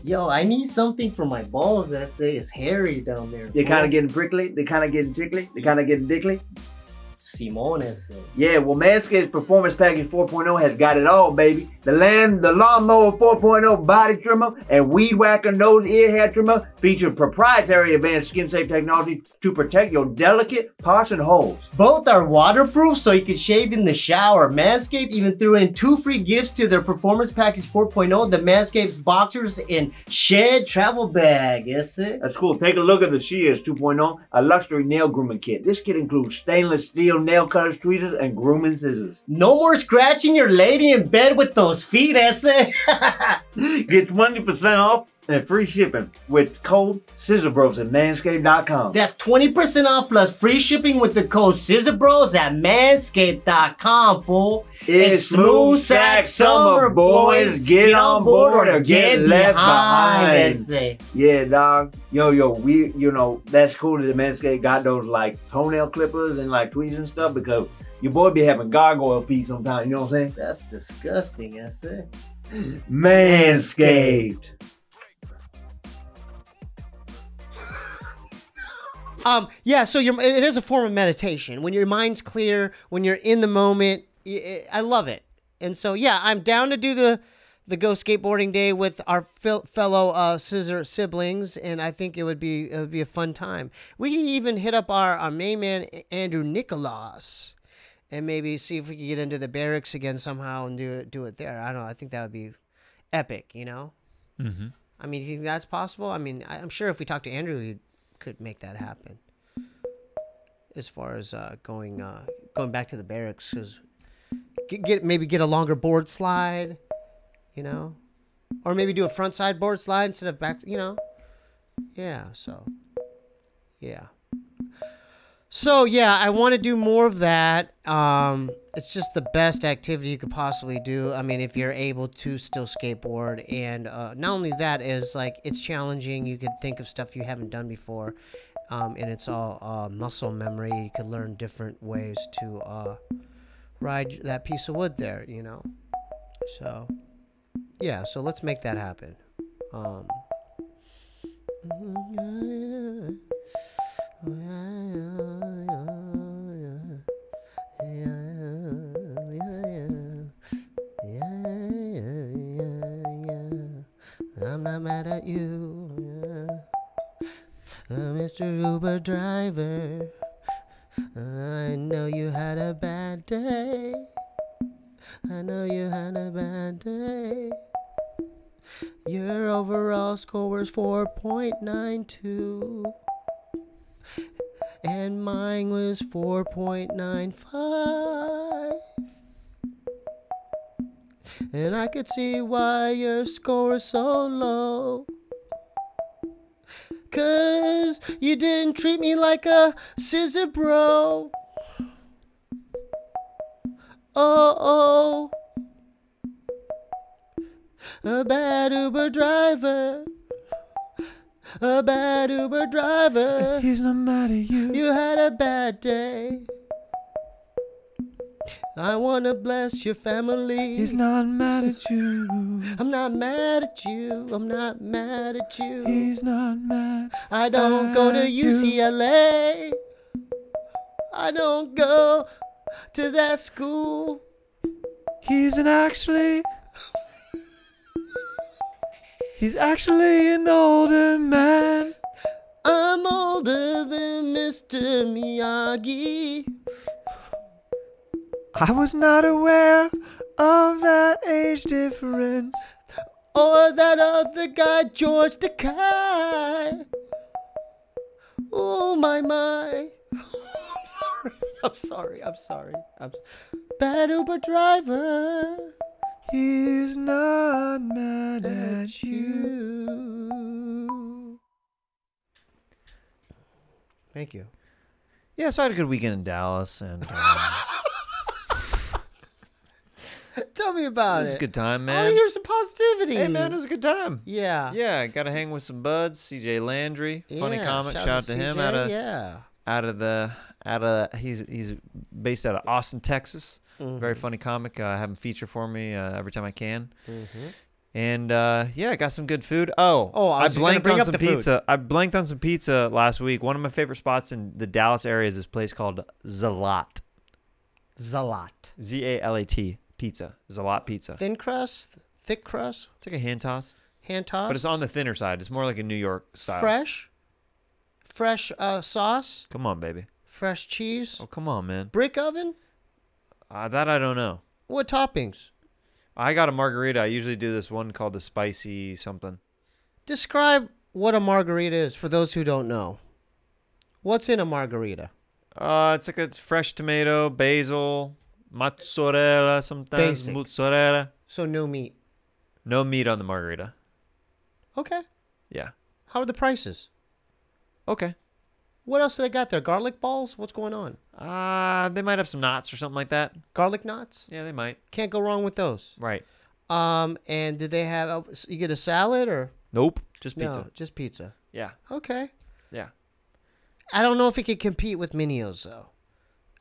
Yo, I need something for my balls, essay. It's hairy down there. They're kind of getting prickly, they're kind of getting tickly, they're kind of getting dickly. Simone, essay. Yeah, well, Manscaped's Performance Package 4.0 has got it all, baby. The Lawnmower 4.0 body trimmer and Weed Whacker nose ear hair trimmer feature proprietary advanced skin-safe technology to protect your delicate parts and holes. Both are waterproof, so you can shave in the shower. Manscaped even threw in 2 free gifts to their Performance Package 4.0, the Manscaped's Boxers and Shed Travel Bag, essay. That's cool. Take a look at the Shears 2.0, a luxury nail grooming kit. This kit includes stainless steel nail cutters, tweezers, and grooming scissors. No more scratching your lady in bed with those feet, essay. Get 20% off and free shipping with code SCISSORBROS at manscaped.com. That's 20% off plus free shipping with the code SCISSORBROS at manscaped.com, fool. It's Smooth Sack Summer, boys. Get on board or get left behind. Essay. Yeah, dog. Yo, we, you know, that's cool that the Manscaped got those like toenail clippers and like tweezers and stuff, because your boy be having gargoyle feet sometimes, you know what I'm saying? That's disgusting, essay. Manscaped. Yeah, so it is a form of meditation. When your mind's clear, when you're in the moment, I love it. And so, yeah, I'm down to do the Go Skateboarding Day with our fellow Scissor Siblings, and I think it would be a fun time. We can even hit up our main man, Andrew Nicholas, and maybe see if we can get into the barracks again somehow and do it there. I don't know. I think that would be epic, you know? Mm-hmm. I mean, do you think that's possible? I mean, I'm sure if we talk to Andrew, he could make that happen. As far as going back to the barracks, because maybe get a longer board slide, you know, or maybe do a front side board slide instead of back, you know. Yeah. So, yeah. So yeah, I want to do more of that. It's just the best activity you could possibly do. I mean, if you're able to still skateboard, and not only that is like it's challenging. You could think of stuff you haven't done before, and it's all muscle memory. You could learn different ways to ride that piece of wood there. You know, so yeah. So let's make that happen. I'm not mad at you, Mr. Uber driver. I know you had a bad day. I know you had a bad day. Your overall score was 4.92. And mine was 4.95. And I could see why your score is so low. 'Cause you didn't treat me like a scissor bro. Oh, a bad Uber driver. A bad Uber driver. He's not mad at you. You had a bad day. I wanna bless your family. He's not mad at you. I'm not mad at you. I'm not mad at you. He's not mad. I don't go to UCLA. I don't go to that school. He's actually an older man. I'm older than Mr. Miyagi. I was not aware of that age difference. Or that other guy, George Takei. Oh, my. I'm sorry. Bad Uber driver. He's not mad at you. Thank you. Yeah, so I had a good weekend in Dallas, and tell me about it. It was a good time, I man. want to hear some positivity. Hey, man, it was a good time. Yeah. Yeah, I got to hang with some buds. CJ Landry, funny comic. Shout out to him. He's based out of Austin, Texas. Very funny comic. I have him feature for me every time I can. And yeah, I got some good food. I blanked on some pizza. I blanked on some pizza last week. One of my favorite spots in the Dallas area is this place called Zalat. Z-A-L-A-T pizza. Zalat pizza. Thin crust, thick crust. It's like a hand toss. Hand toss. But it's on the thinner side. It's more like a New York style. Fresh sauce. Come on, baby. Fresh cheese. Oh, come on, man. Brick oven. That I don't know. What toppings? I got a margarita. I usually do this one called the spicy something. Describe what a margarita is for those who don't know. What's in a margarita? It's like a fresh tomato, basil, mozzarella sometimes. Basic. Mozzarella. So no meat. No meat on the margarita. Okay. Yeah. How are the prices? Okay. What else do they got there? Garlic balls? What's going on? They might have some knots or something like that. Garlic knots? Yeah, they might. Can't go wrong with those. Right. And did they have? You get a salad or? Nope. Just pizza. No, just pizza. Yeah. Okay. Yeah. I don't know if it could compete with Minio's though.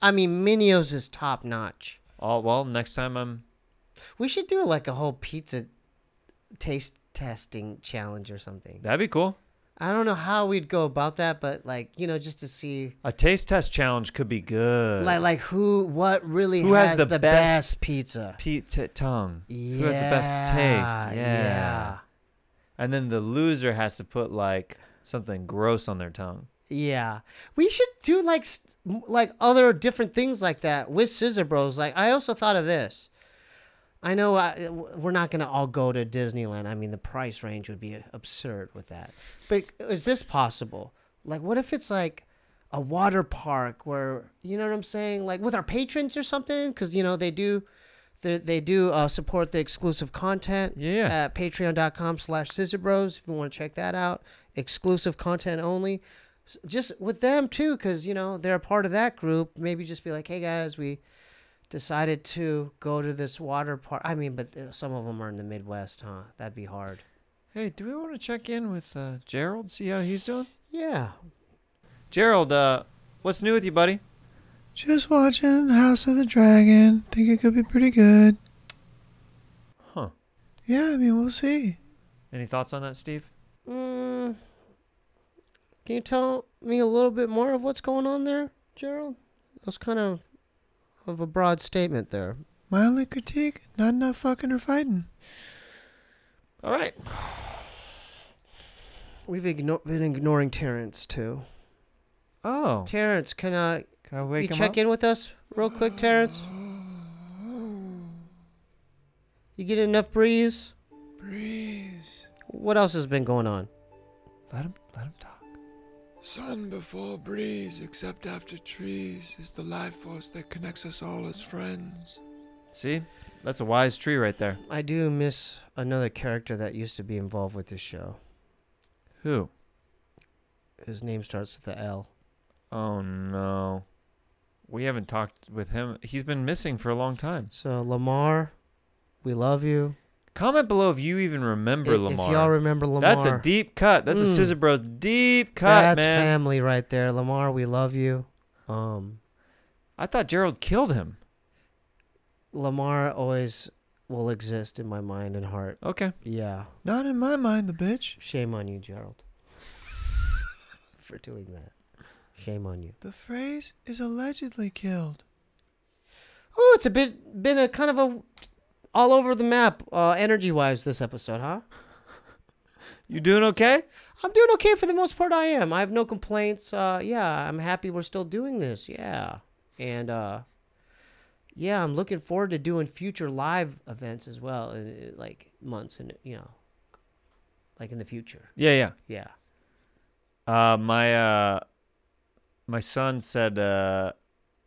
I mean, Minio's is top notch. Oh well, next time We should do like a whole pizza taste testing challenge or something. That'd be cool. I don't know how we'd go about that, but like, you know, just to see A taste test challenge could be good. like what really Who has the best best pizza. tongue? Yeah. Who has the best taste? Yeah. And then the loser has to put like something gross on their tongue. Yeah. We should do like other different things like that with Scissor Bros. Like I also thought of this. I know we're not going to all go to Disneyland. I mean, the price range would be absurd with that. But is this possible? Like, what if it's like a water park where, you know what I'm saying? Like with our patrons or something? Because, you know, they do support the exclusive content at patreon.com/scissorbros if you want to check that out. Exclusive content only. Just with them, too, because, you know, they're a part of that group. Maybe just be like, hey, guys, we decided to go to this water park. I mean, but some of them are in the Midwest, huh? That'd be hard. Hey, do we want to check in with Gerald, see how he's doing? Yeah. Gerald, what's new with you, buddy? Just watching House of the Dragon. Think it could be pretty good. Huh. Yeah, I mean, we'll see. Any thoughts on that, Steve? Can you tell me a little bit more of what's going on there, Gerald? That was kind of a broad statement there. My only critique, not enough fucking or fighting. All right. We've been ignoring Terrance, too. Oh. Terrance, can I wake you him check up? in with us real quick, Terrance? You get enough breeze? Breeze. What else has been going on? Let him talk. Sun before breeze, except after trees, is the life force that connects us all as friends. See? That's a wise tree right there. I do miss another character that used to be involved with this show. Who? His name starts with the L. Oh, no. We haven't talked with him. He's been missing for a long time. So, Lamar, we love you. Comment below if you even remember Lamar. If y'all remember Lamar. That's a deep cut. That's a Scissor Bros deep cut, That's man. family right there. Lamar, we love you. I thought Gerald killed him. Lamar always will exist in my mind and heart. Okay. Yeah. Not in my mind, the bitch. Shame on you, Gerald. For doing that. Shame on you. The phrase is allegedly killed. Oh, it's been a kind of a all over the map energy-wise this episode, huh? You doing okay? I'm doing okay for the most part. I am. I have no complaints. Yeah, I'm happy we're still doing this. Yeah. And yeah, I'm looking forward to doing future live events as well, in like months and like in the future. Yeah. Yeah. My son said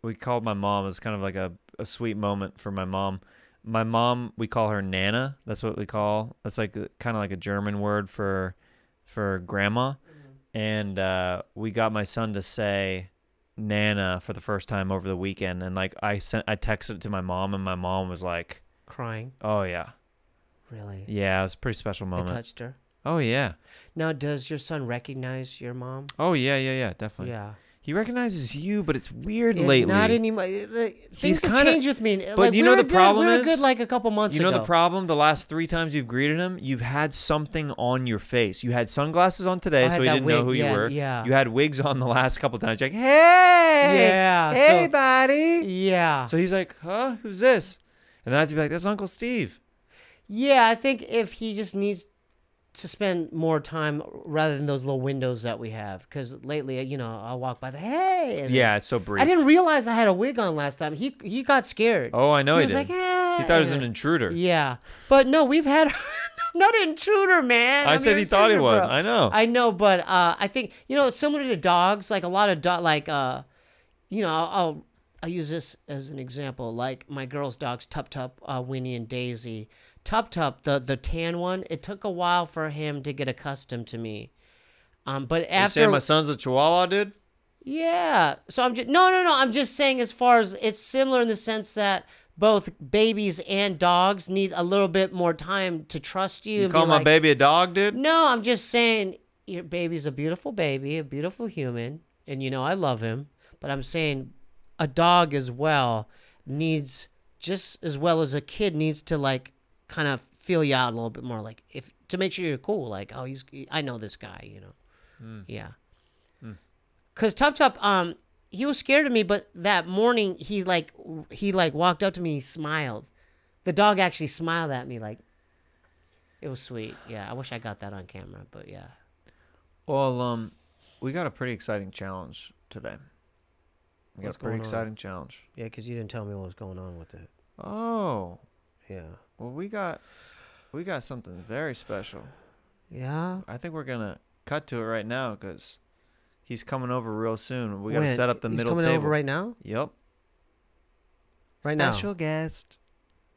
we called my mom. It's kind of like a sweet moment for my mom. My mom, we call her Nana. That's what we call. That's like kind of like a German word for grandma. And we got my son to say Nana for the first time over the weekend. And like I texted it to my mom, and my mom was like crying. Oh yeah. Really? Yeah, it was a pretty special moment. It touched her. Oh yeah. Now, does your son recognize your mom? Oh yeah, definitely. Yeah. He recognizes you, but it's weird It's lately. Not anymore. Things have changed with me. But like, you know the problem we were is, good like a couple months ago. You know the problem? The last 3 times you've greeted him, you've had something on your face. You had sunglasses on today, so he didn't know who you were. Yeah. You had wigs on the last couple times. You're like, hey! Yeah. Hey, buddy! Yeah. So he's like, huh? Who's this? And then I have to be like, that's Uncle Steve. Yeah, I think if he just needs to spend more time rather than those little windows that we have, because lately, I'll walk by hey. And yeah, it's so brief. I didn't realize I had a wig on last time. He got scared. Oh, I know he was did. Like, hey. He thought it was an intruder. Yeah, but no, we've had not an intruder, man. I said he thought he was. I know. I know, but I think similar to dogs, like a lot of I'll use this as an example. Like my girl's dogs, Tup Tup, Winnie, and Daisy. Tup Tup, the tan one, it took a while for him to get accustomed to me. But after you saying my son's a Chihuahua, dude? Yeah. So I'm just no. I'm just saying as far as it's similar in the sense that both babies and dogs need a little bit more time to trust you. You call my baby a dog, dude? No, I'm just saying your baby's a beautiful baby, a beautiful human, and I love him. But I'm saying a dog as well needs just as well as a kid needs to like kind of feel you out a little bit more, like if to make sure you're cool. Like, oh, I know this guy, Yeah. Cause Tup, he was scared of me, but that morning he walked up to me, he smiled. The dog actually smiled at me, like, it was sweet. Yeah, I wish I got that on camera, but yeah. Well, we got a pretty exciting challenge today. We got What's a pretty going on? exciting challenge. Yeah, because you didn't tell me what was going on with it. Oh. Yeah. Well, we got something very special. Yeah? I think we're going to cut to it right now because he's coming over real soon. We got to When? set up the He's middle coming table. over right now? Yep. Right now? Special guest.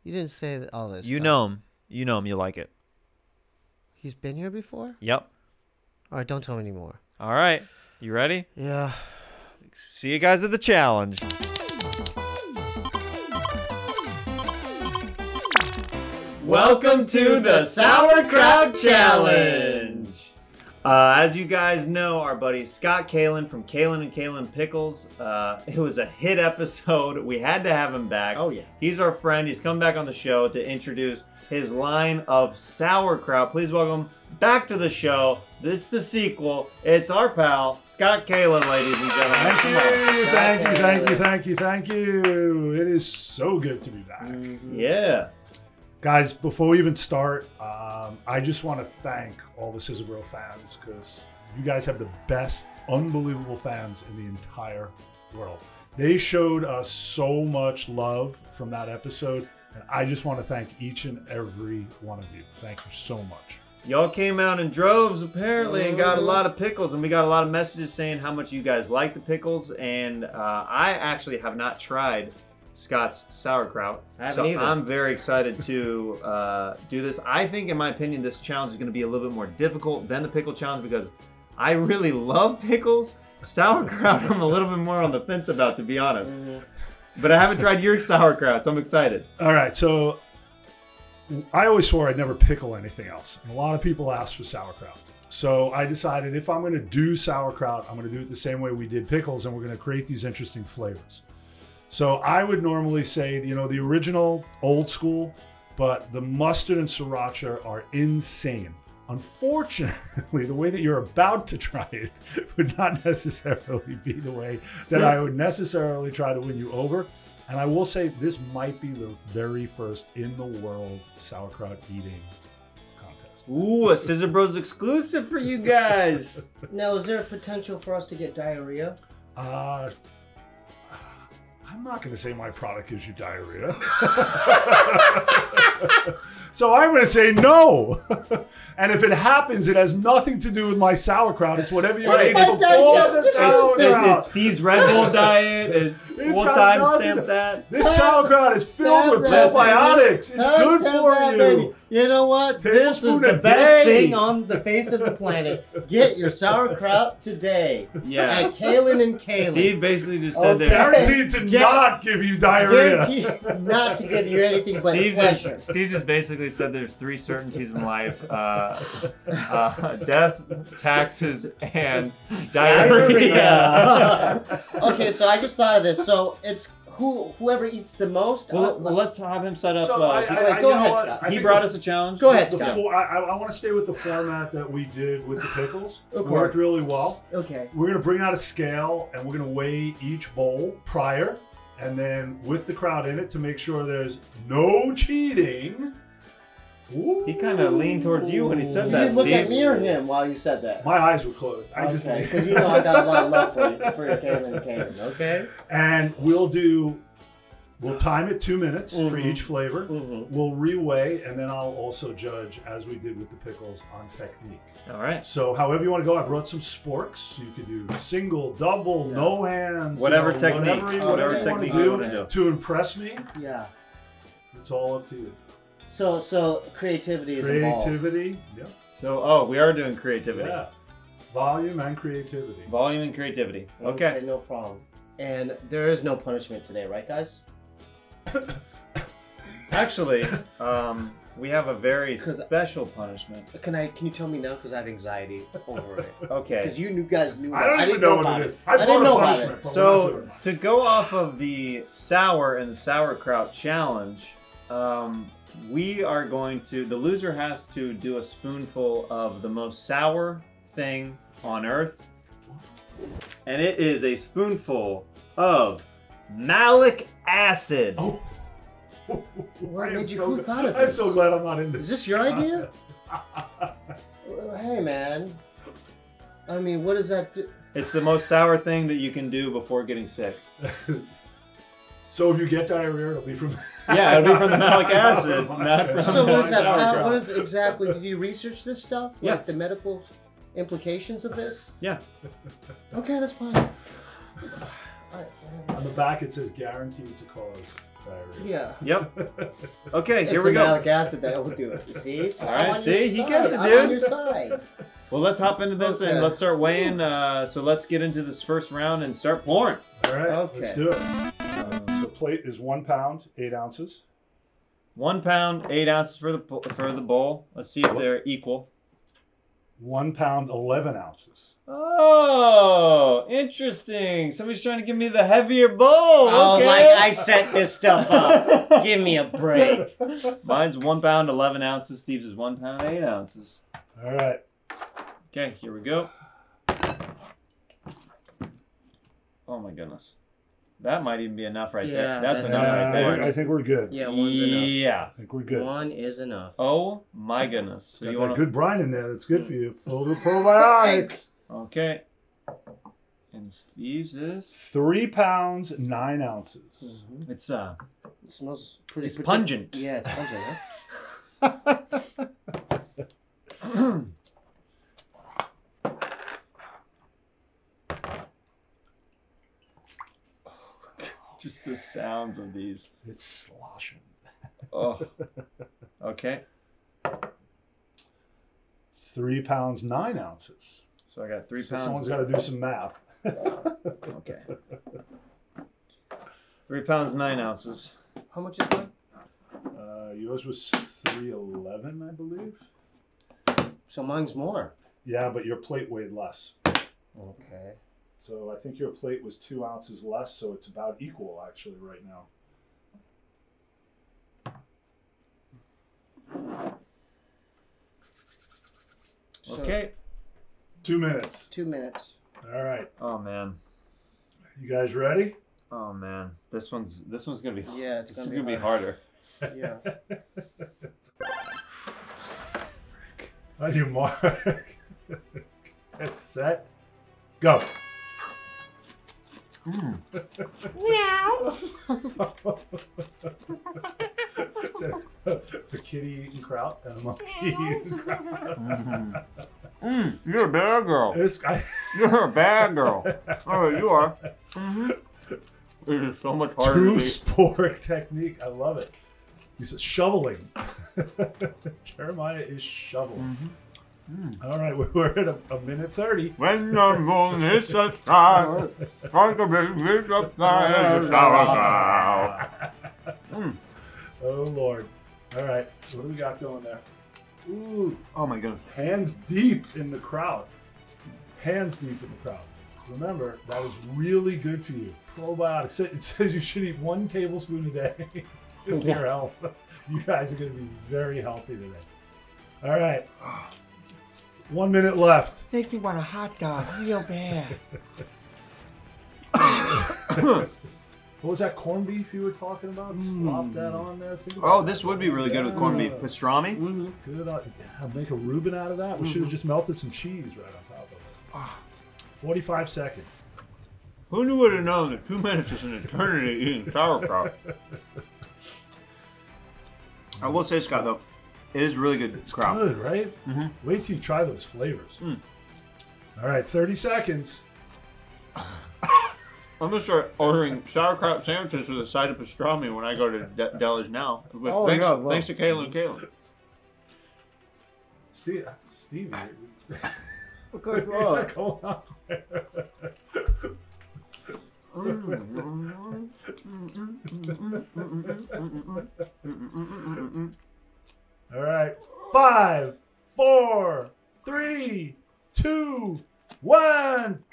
You didn't say all this You stuff. know him. You know him. You like it. He's been here before? Yep. All right, don't tell me anymore. All right. You ready? Yeah. See you guys at the challenge. Welcome to the Sauerkraut Challenge. As you guys know, our buddy Scott Kaylin from Kaylin and Kaylin Pickles. It was a hit episode. We had to have him back. Oh, yeah. He's our friend. He's come back on the show to introduce his line of sauerkraut. Please welcome back to the show. It's the sequel. It's our pal, Scott Kaylin, ladies and gentlemen. Thank you. It is so good to be back. Yeah. Guys, before we even start, I just want to thank all the Scissor Bro fans because you guys have the best, unbelievable fans in the entire world. They showed us so much love from that episode, and I just want to thank each and every one of you. Thank you so much. Y'all came out in droves, apparently, and got a lot of pickles, and we got a lot of messages saying how much you guys like the pickles, and I actually have not tried Scott's sauerkraut. I haven't either. I'm very excited to do this. I think, in my opinion, this challenge is going to be a little bit more difficult than the pickle challenge because I really love pickles. Sauerkraut, I'm a little bit more on the fence about, to be honest. But I haven't tried your sauerkraut, so I'm excited. All right, so I always swore I'd never pickle anything else. And a lot of people ask for sauerkraut. So I decided if I'm going to do sauerkraut, I'm going to do it the same way we did pickles, and we're going to create these interesting flavors. So I would normally say, you know, the original old school, but the mustard and sriracha are insane. Unfortunately, the way that you're about to try it would not necessarily be the way that I would necessarily try to win you over. And I will say this might be the very first in the world sauerkraut eating contest. Ooh, a Scissor Bros exclusive for you guys. Now, is there a potential for us to get diarrhea? I'm not going to say my product gives you diarrhea. So I'm going to say no. And if it happens, it has nothing to do with my sauerkraut. It's whatever you're Right, able it's- to sauerkraut. It's Steve's Red Bull diet. We'll got time nothing stamp to- that. This sauerkraut is filled with probiotics. It's good for you. You know what? This is Tablespoon the a best day. thing on the face of the planet. Get your sauerkraut today. Yeah. At Kaylin and Kaylin. Steve basically just said Okay. there. Guaranteed to not give you diarrhea. Guaranteed not to give you anything but pleasure. Steve just basically said there's three certainties in life: death, taxes, and diarrhea. Okay, so I just thought of this. So it's whoever eats the most. Well, let's have him set up. So go you ahead, know what? Scott. I He think brought the- us a challenge. Go ahead, the Scott. I want to stay with the format that we did with the pickles. It Okay. worked really well. Okay. We're going to bring out a scale and we're going to weigh each bowl prior and then with the kraut in it to make sure there's no cheating. Ooh. He kind of leaned towards you when he said You that, didn't look Steve. at me or him while you said that. My eyes were closed. I just Okay, because you know I got a lot of love for your Kaylin and Kaylin, okay? And we'll time it 2 minutes for each flavor. We'll reweigh, and then I'll also judge, as we did with the pickles, on technique. All right. So however you want to go, I brought some sporks. You could do single, double, no hands. Whatever you know, technique. Whatever you technique want you to want to do do. to impress me. Yeah. It's all up to you. So creativity is involved. Creativity. Yep. So, we are doing creativity. Yeah. Volume and creativity. Volume and creativity. Okay. No problem. And there is no punishment today, right, guys? Actually, we have a very special punishment. Can you tell me now? Because I have anxiety over it. Okay. Because you guys knew. I don't even didn't know about what it is. I didn't know about punishment, it. but we're not doing So, mine. to go off of the sour and the sauerkraut challenge, we are going to, the loser has to do a spoonful of the most sour thing on earth? And it is a spoonful of malic acid. Oh. What made you? Who thought of I'm this? so glad I'm not in this. Is this your idea? Hey, man. I mean, what does that do? It's the most sour thing that you can do before getting sick. So if you get diarrhea, it'll be from... Yeah, it'll be from the malic acid, not from So what is that? sauerkraut. What is exactly? Did you research this stuff? Yeah. Like the medical implications of this? Yeah. Okay, that's fine. All right, whatever. On the back it says guaranteed to cause diarrhea. Yeah. Yep. Okay, It's here the we go. malic acid that will do it. You see? So All I'm right, on see? your He side. gets it, I'm dude. on your side. Well, let's hop into this Okay. and let's start weighing. So let's get into this first round and start pouring. All right, Okay. let's do it. So plate is 1 pound, 8 ounces. 1 pound, 8 ounces for the bowl. Let's see if they're equal. 1 pound, 11 ounces. Oh, interesting. Somebody's trying to give me the heavier bowl. Oh, Okay. like I set this stuff up. Give me a break. Mine's 1 pound, 11 ounces. Steve's is 1 pound, 8 ounces. All right. Okay, here we go. Oh my goodness. That might even be enough right there. Yeah, That's that's enough enough. right there. I think we're good. Yeah, one's enough. Yeah. I think we're good. One is enough. Oh my goodness. So Got you that want good brine in there. That's good for you. Full of probiotics. Okay. And Steve's is 3 pounds, 9 ounces. it's It smells pretty. It's pungent. Yeah, it's pungent, huh? just the sounds of these. It's sloshing. Oh. Okay. 3 pounds, 9 ounces. So I got 3 So pounds. someone's got to do some math. Okay. 3 pounds, 9 ounces. How much is mine? Yours was 311, I believe. So mine's more. Yeah, but your plate weighed less. Okay. So I think your plate was 2 ounces less, so it's about equal actually right now. So, Okay. 2 minutes. 2 minutes. All right. Oh man. You guys ready? Oh man. This one's gonna be Yeah, it's this is gonna gonna be be harder. Yeah. On your mark. Get set. Go. The kitty eating kraut and a monkey eating kraut. You're a bad girl. This guy. You're a bad girl. Oh, you are. This is so much harder to True be. sport technique. I love it. He says shoveling. Jeremiah is shoveling. All right, we're at a minute 30. When the moon is the sky, like a big piece of sky is a sauerkraut. Oh Lord. All right, what do we got going there? Ooh, Oh my goodness. hands deep in the crowd. Hands deep in the crowd. Remember, that is really good for you. Probiotics. It says you should eat 1 tablespoon a day for your health. You guys are going to be very healthy today. All right. 1 minute left. Makes me want a hot dog real bad. What was that corned beef you were talking about? Slop that on there. Think about Oh, that. this would be really good with corned beef. Pastrami? Good. Yeah, make a Reuben out of that. We should have just melted some cheese right on top of it. 45 seconds. Who knew would have known that 2 minutes is an eternity eating sauerkraut? I will say, Scott, though, it is really good. It's kraut. good, right? Wait till you try those flavors. All right, 30 seconds. I'm gonna start ordering sauerkraut sandwiches with a side of pastrami when I go to Delis now. Oh, thanks, yeah, well. thanks to Kaylin. Stevie. What goes What's wrong? going on there? All right. 5, 4, 3, 2, 1.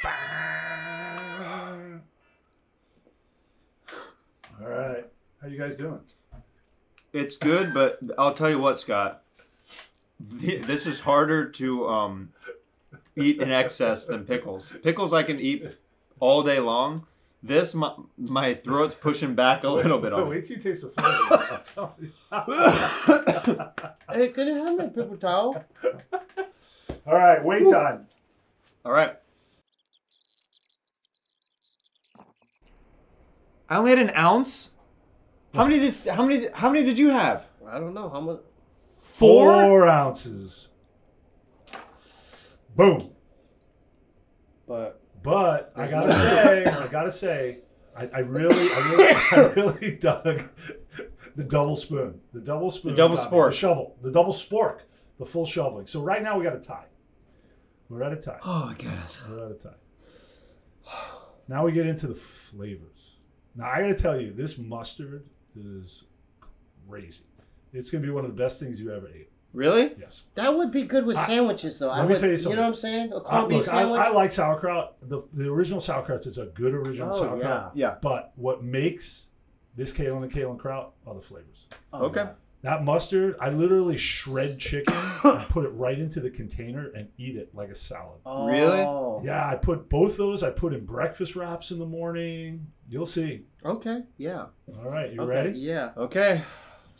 All right. How you guys doing? It's good, but I'll tell you what, Scott. This is harder to eat in excess than pickles. Pickles I can eat all day long. This, my throat's pushing back a little bit on it. Wait till you taste the flavor. Hey, can you have my paper towel? All right, wait time. All right. I only had an ounce. How many did you have? I don't know how much. 4 ounces. Boom. But I gotta say, I really dug the double spoon. The double spoon. The double spork. The shovel. The double spork. The full shoveling. So right now we got a tie. We're at a tie. Oh my goodness. We're at a tie. Now we get into the flavors. Now I gotta tell you, this mustard is crazy. It's gonna be one of the best things you ever ate. Really? Yes. That would be good with sandwiches, though. Let me tell you something. You know what I'm saying? A corned beef Look, sandwich. I like sauerkraut. The original sauerkraut is a good original sauerkraut. Yeah. But what makes this Kaylin and Kaylin kraut are the flavors. Okay. Yeah. That mustard, I literally shred chicken and put it right into the container and eat it like a salad. Oh. Really? Yeah, I put both those. I put in breakfast wraps in the morning. You'll see. Okay. Yeah. All right, you Okay. ready? Yeah. Okay.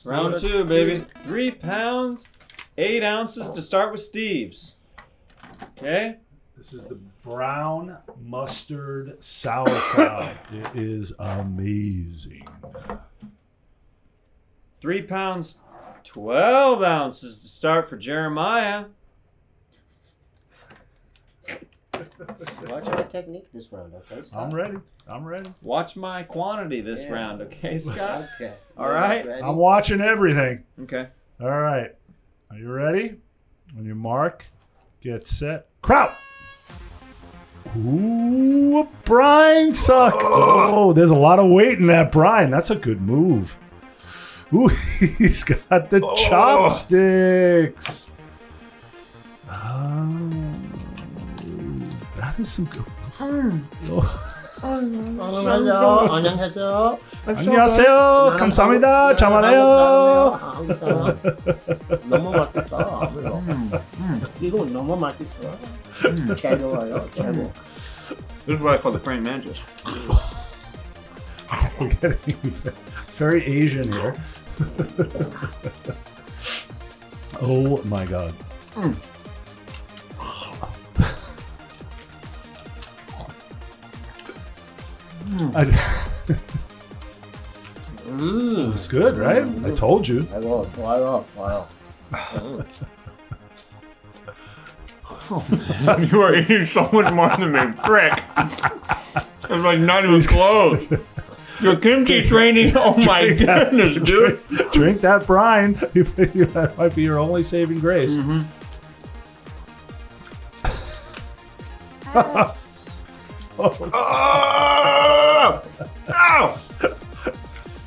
Round 2, baby. 3 pounds, 8 ounces to start with Steve's. Okay. This is the brown mustard sauerkraut. It is amazing. 3 pounds, 12 ounces to start for Jeremiah. Watch my technique this round, okay, Scott? I'm ready. I'm ready. Watch my quantity this round, okay, Scott? Okay. All right. Ready? I'm watching everything. Okay. All right. Are you ready? On your mark, get set, kraut. Ooh, brine suck. Oh, there's a lot of weight in that brine. That's a good move. Ooh, he's got the chopsticks. Oh, that is some good. 안녕하세요. 안녕하세요. 감사합니다. 참아요. 너무 맛있다. 이거 너무 맛있어. 최고예요. 최고. This is what I call the praying mantis. We're getting very Asian here. Oh my god. It's good, right? I told you. 좋아요. You are eating so much more than me, frick. It's like not even close. Your kimchi training, oh my goodness, dude. Drink that brine. That might be your only saving grace. Ow!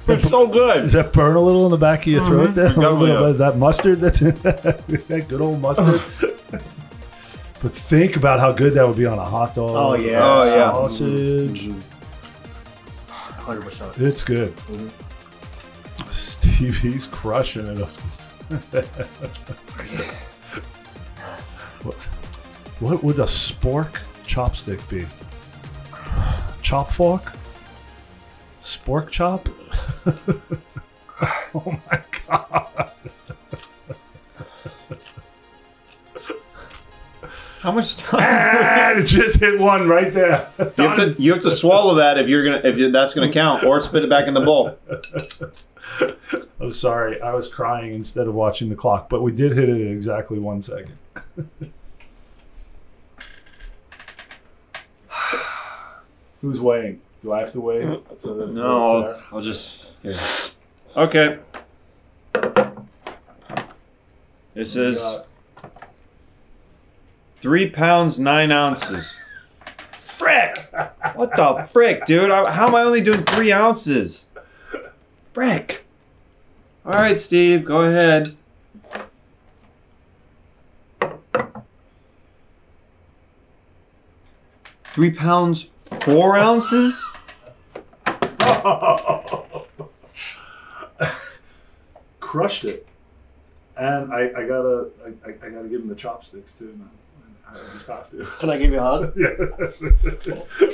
It's so good. Does that burn a little in the back of your throat there? A little bit Yeah. of that mustard that's in that good old mustard. But think about how good that would be on a hot dog. Oh, yeah. Oh, yeah. Sausage. 100%. It's good. Stevie's crushing it. What would a spork chopstick be? Chop fork? Spork chop? Oh my god. How much time? And it just hit one right there. You have to swallow that if that's gonna count, or spit it back in the bowl. I'm sorry, I was crying instead of watching the clock, but we did hit it in exactly 1 second. Who's weighing? Do I have to weigh? So No, I'll just. Here. Okay. This is 3 pounds 9 ounces. Frick! What the frick, dude? How am I only doing 3 ounces? Frick! All right, Steve, go ahead. £3 pounds 4 ounces? Crushed it. And I gotta give him the chopsticks too, man. I just have to. Can I give you a hug? Yeah.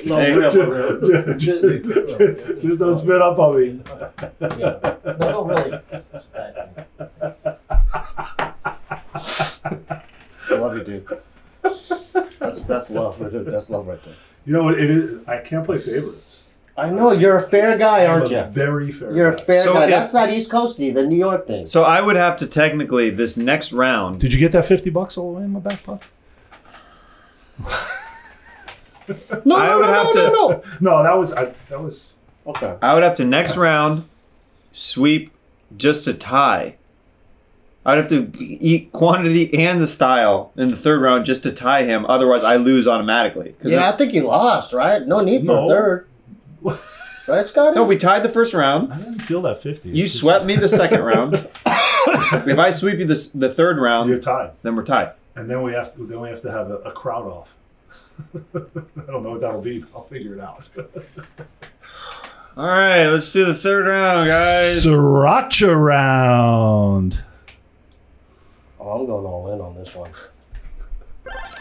No, Hey, real. Just don't spit up on me. No, really. I love you, dude. That's love. That's love right there. You know what it is? I can't play favorites. I know you're a fair guy, aren't you? Very fair. You're a fair So guy. if- That's not East Coasty, the New York thing. So I would have to technically this next round. Did you get that $50 all the way in my back pocket? No, I no, would no, have no, to- no, no. No, that was. Okay. I would have to next round sweep just to tie. I'd have to eat quantity and the style in the third round just to tie him. Otherwise, I lose automatically. Yeah, I think you lost, right? No need for No. a third. Right, Scotty? No, we tied the first round. I didn't feel that 50. You swept me the second round. If I sweep you the third round, You're tied. then we're tied. And then we have to have a crowd off. I don't know what that'll be. But I'll figure it out. All right, let's do the third round, guys. Sriracha round. Oh, I'm going all in on this one.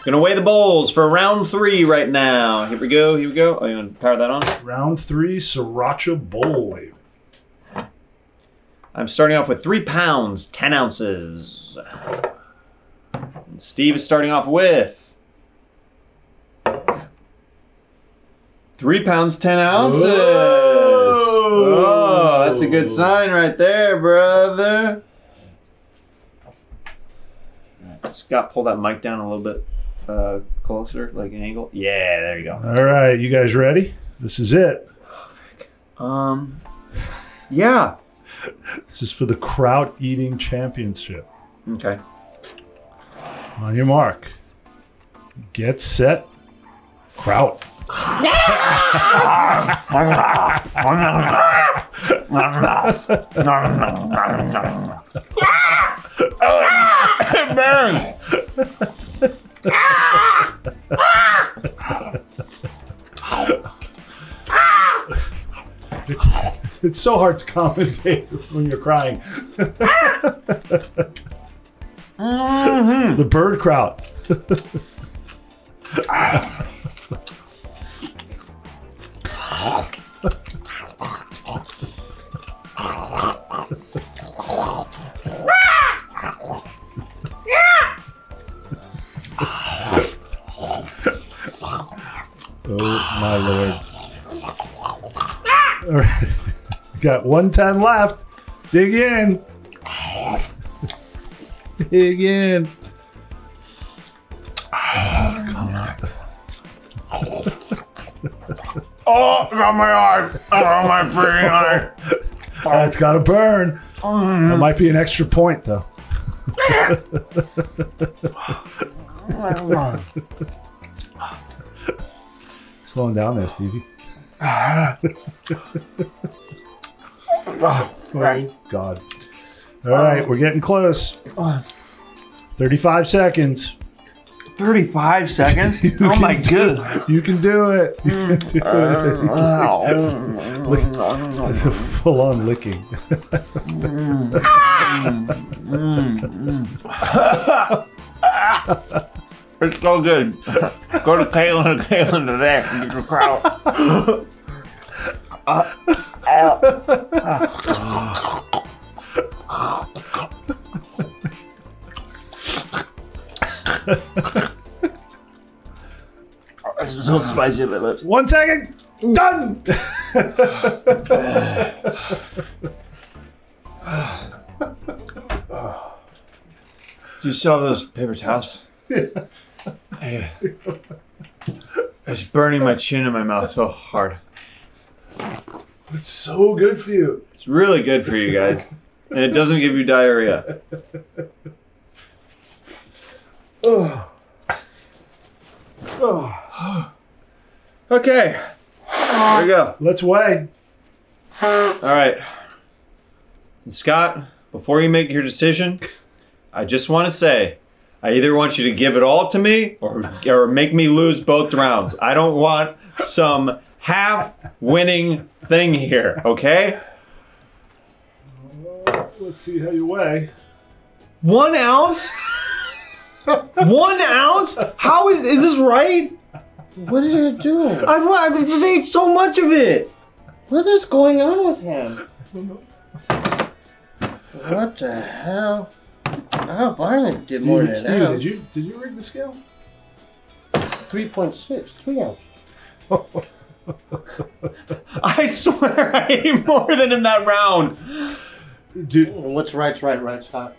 Gonna weigh the bowls for round 3 right now. Here we go. Here we go. Oh, you want to power that on? Round 3, Sriracha bowl wave. I'm starting off with 3 pounds, 10 ounces. And Steve is starting off with 3 pounds, 10 ounces. Oh, that's a good sign right there, brother. Scott, pull that mic down a little bit closer, like an angle. Yeah, there you go. All right, you guys ready? This is it. Yeah. This is for the Kraut Eating Championship. Okay. On your mark. Get set. Kraut. It's so hard to commentate when you're crying. The bird kraut. Oh my lord. All right. Got 110 left. Dig in. Dig in. Oh, got my eye. Oh, my freaking eye. That's got to burn. That might be an extra point, though. Slowing down there, Stevie. Oh, God. All right, we're getting close. 35 seconds. 35 seconds? Oh my goodness. You can do it. You can do it. Full on licking. It's so good. Go to Kaylin today and get your kraut. It's so spicy at my lips. 1 second. Done. Do you still have those paper towels? Yeah. It's burning my chin in my mouth so hard. It's so good for you. It's really good for you guys. And it doesn't give you diarrhea. Okay. There we go. Let's weigh. All right. And Scott, before you make your decision, I just want to say, I either want you to give it all to me or make me lose both rounds. I don't want some half-winning thing here, okay? Let's see how you weigh. 1 ounce? 1 ounce? How is this right? What did you do? I just ate so much of it. What is going on with him? What the hell? I Byron did more than an Steve, ounce. did you rig the scale? 3.6, 3 ounces. I swear I ate more than in that round. Dude, what's right's right, right's hot.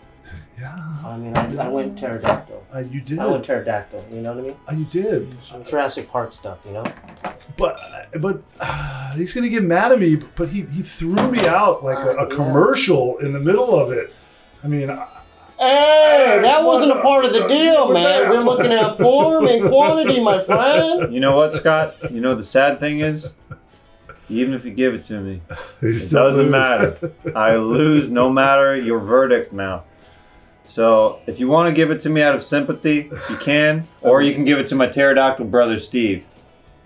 Yeah. I mean, I went pterodactyl. You did. I went pterodactyl. You know what I mean? You did. Some Jurassic Park stuff, you know. But he's gonna get mad at me. But he threw me out like a commercial in the middle of it. I mean. Hey, that wasn't a part of the deal, man. We're looking at form and quantity, my friend. You know what, Scott? You know the sad thing is, even if you give it to me, it doesn't matter. I lose no matter your verdict now. So if you want to give it to me out of sympathy, you can, or you can give it to my pterodactyl brother, Steve.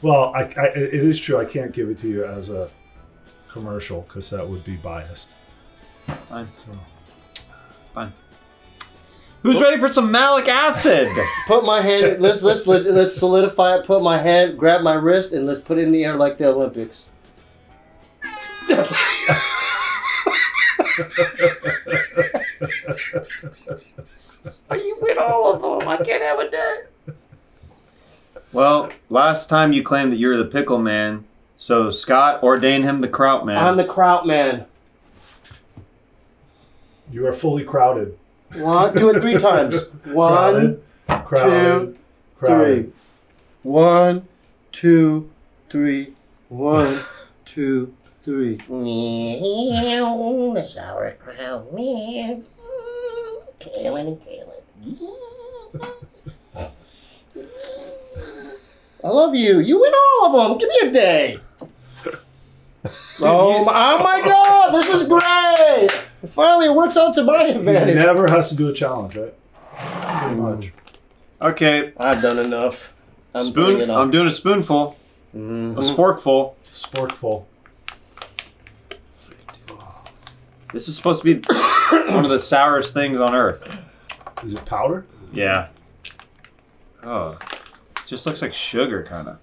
Well, it is true. I can't give it to you as a commercial because that would be biased. Fine. So. Fine. Who's ready for some malic acid? Put my hand. Let's solidify it. Put my hand. Grab my wrist and let's put it in the air like the Olympics. You win all of them. I can't have a day. Well, last time you claimed that you were the pickle man, so Scott ordained him the kraut man. I'm the kraut man. You are fully crowded. Do it 3 times. 1, crowded, 2, 3. 1, 2, 3. 1, 2, 3. Meow, the sauerkraut, man. Kaylin and Kaylin. I love you. You win all of them. Give me a day. Oh my God, this is great. Finally, it works out to my advantage. He never has to do a challenge, right? Pretty much. Okay. I've done enough. I'm doing a spoonful. A sporkful. Sporkful. This is supposed to be one of the sourest things on earth. Is it powder? Yeah. Oh. It just looks like sugar, kind of.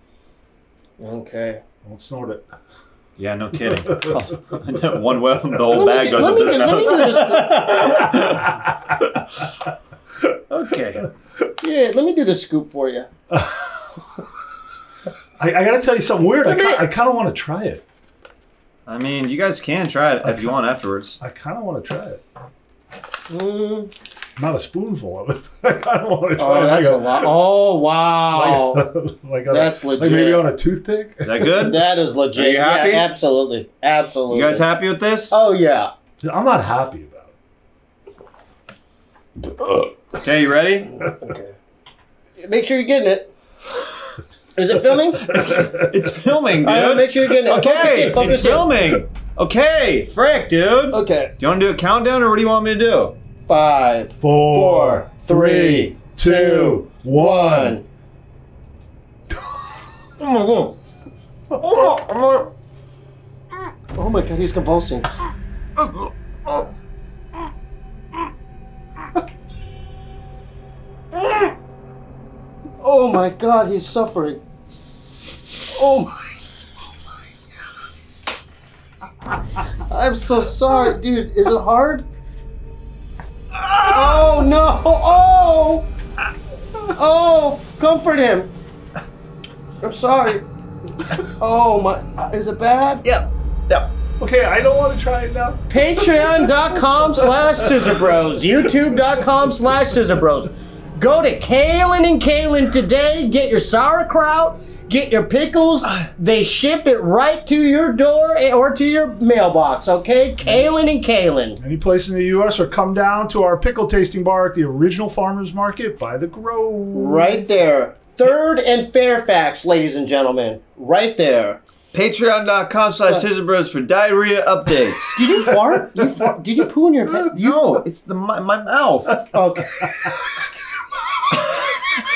Okay. Don't snort it. Yeah, no kidding. One weapon, the whole bag goes let with me this. Okay. Yeah, let me do the scoop for you. I gotta tell you something weird. I kind of want to try it. I mean, you guys can try it if you want afterwards. I kind of want to try it. Not a spoonful of it. I kind of want to try it. That's a lot. Oh, wow. That's legit. Like maybe on a toothpick? Is that good? That is legit. Are you happy? Yeah, absolutely. Absolutely. You guys happy with this? Oh, yeah. I'm not happy about it. Okay, you ready? Okay. Make sure you're getting it. Is it filming? It's filming, dude. All right, make sure you're getting it. Okay, Focus it's filming. Okay, frick, dude. Okay. Do you want to do a countdown, or what do you want me to do? 5, 4, 3, 2, 1. Oh my God, he's convulsing. Oh my God, he's suffering. Oh my God. I'm so sorry, dude. Is it hard? Oh no! Oh! Oh! Comfort him! I'm sorry. Oh my! Is it bad? Yep. Yep. Okay, I don't want to try it now. Patreon.com/ScissorBros. YouTube.com/ScissorBros. Go to Kaylin and Kaylin today. Get your sauerkraut. Get your pickles. They ship it right to your door or to your mailbox, okay? Kaylin and Kaylin. Any place in the U.S. or come down to our pickle tasting bar at the original Farmers Market by the Grove. Right there. 3rd and Fairfax, ladies and gentlemen. Right there. Patreon.com/ScissorBros for diarrhea updates. Did you fart? Did you poo in your head? No, it's my mouth. Okay.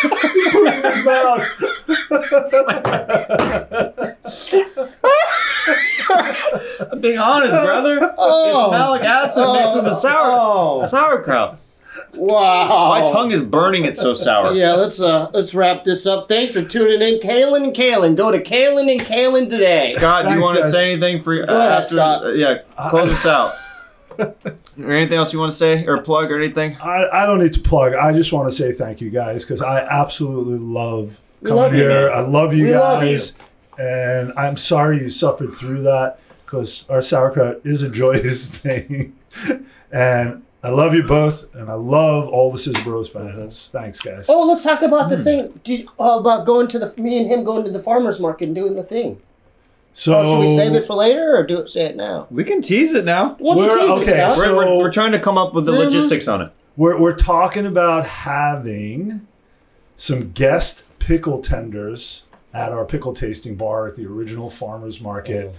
Put it in his mouth. I'm being honest, brother. Oh. It's malic acid mixed with the sauerkraut. Wow. My tongue is burning. It's so sour. Yeah, let's wrap this up. Thanks for tuning in, Kaylin and Kaylin. Go to Kaylin and Kaylin today. Scott, do you want to say anything for Go ahead, Scott. Yeah, close us out. Or anything else you want to say or plug or anything? I don't need to plug. I just want to say thank you guys because I absolutely love coming here. I love you guys. And I'm sorry you suffered through that because our sauerkraut is a joyous thing. And I love you both. And I love all the Scissor Bros fans. Thanks, guys. Oh, let's talk about the thing. About going to me and him going to the farmer's market and doing the thing. So should we save it for later or say it now? We can tease it now. Why don't you tease it, Scott? We're trying to come up with the logistics on it. We're talking about having some guest pickle tenders at our pickle tasting bar at the original farmers market.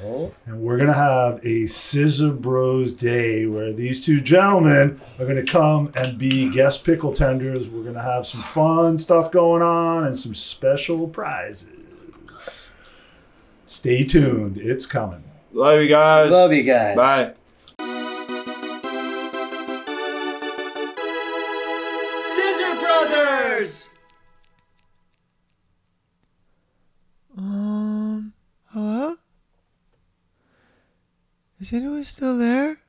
And we're going to have a Scissor Bros Day where these two gentlemen are going to come and be guest pickle tenders. We're going to have some fun stuff going on and some special prizes. Stay tuned. It's coming. Love you guys. Love you guys. Bye. Scissor Brothers! Hello? Is anyone still there?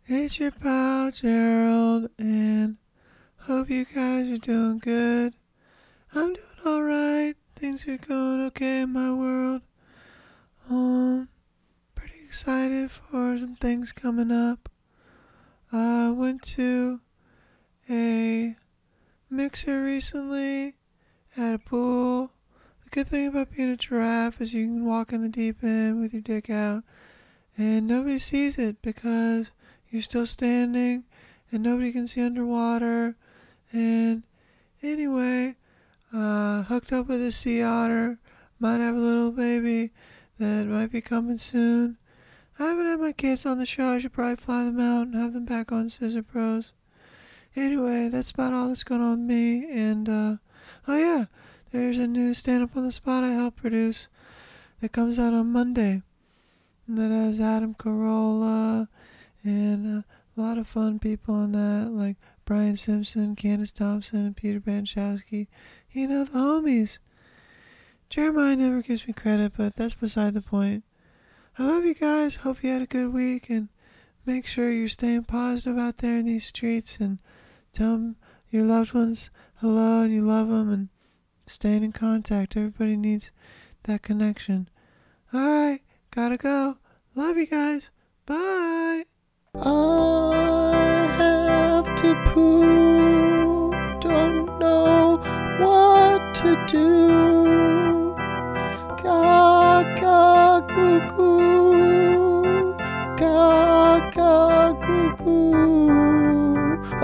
It's your pal Gerald, and hope you guys are doing good. I'm doing alright. Things are going okay in my world. Pretty excited for some things coming up. I went to a mixer recently at a pool. The good thing about being a giraffe is you can walk in the deep end with your dick out and nobody sees it because you're still standing and nobody can see underwater. And anyway, hooked up with a sea otter. Might have a little baby that might be coming soon. I haven't had my kids on the show. I should probably fly them out and have them back on Scissor Bros. Anyway, that's about all that's going on with me. And, oh yeah, there's a new stand-up on the spot I helped produce that comes out on Monday. That has Adam Carolla and a lot of fun people on that, like Brian Simpson, Candace Thompson, and Peter Banchowski. You know, the homies. Jeremiah never gives me credit, but that's beside the point. I love you guys. Hope you had a good week, and make sure you're staying positive out there in these streets, and tell your loved ones hello and you love them, and staying in contact. Everybody needs that connection. Alright, gotta go. Love you guys. Bye. I have to poo, don't know what to do. Gaga goo goo, gaga.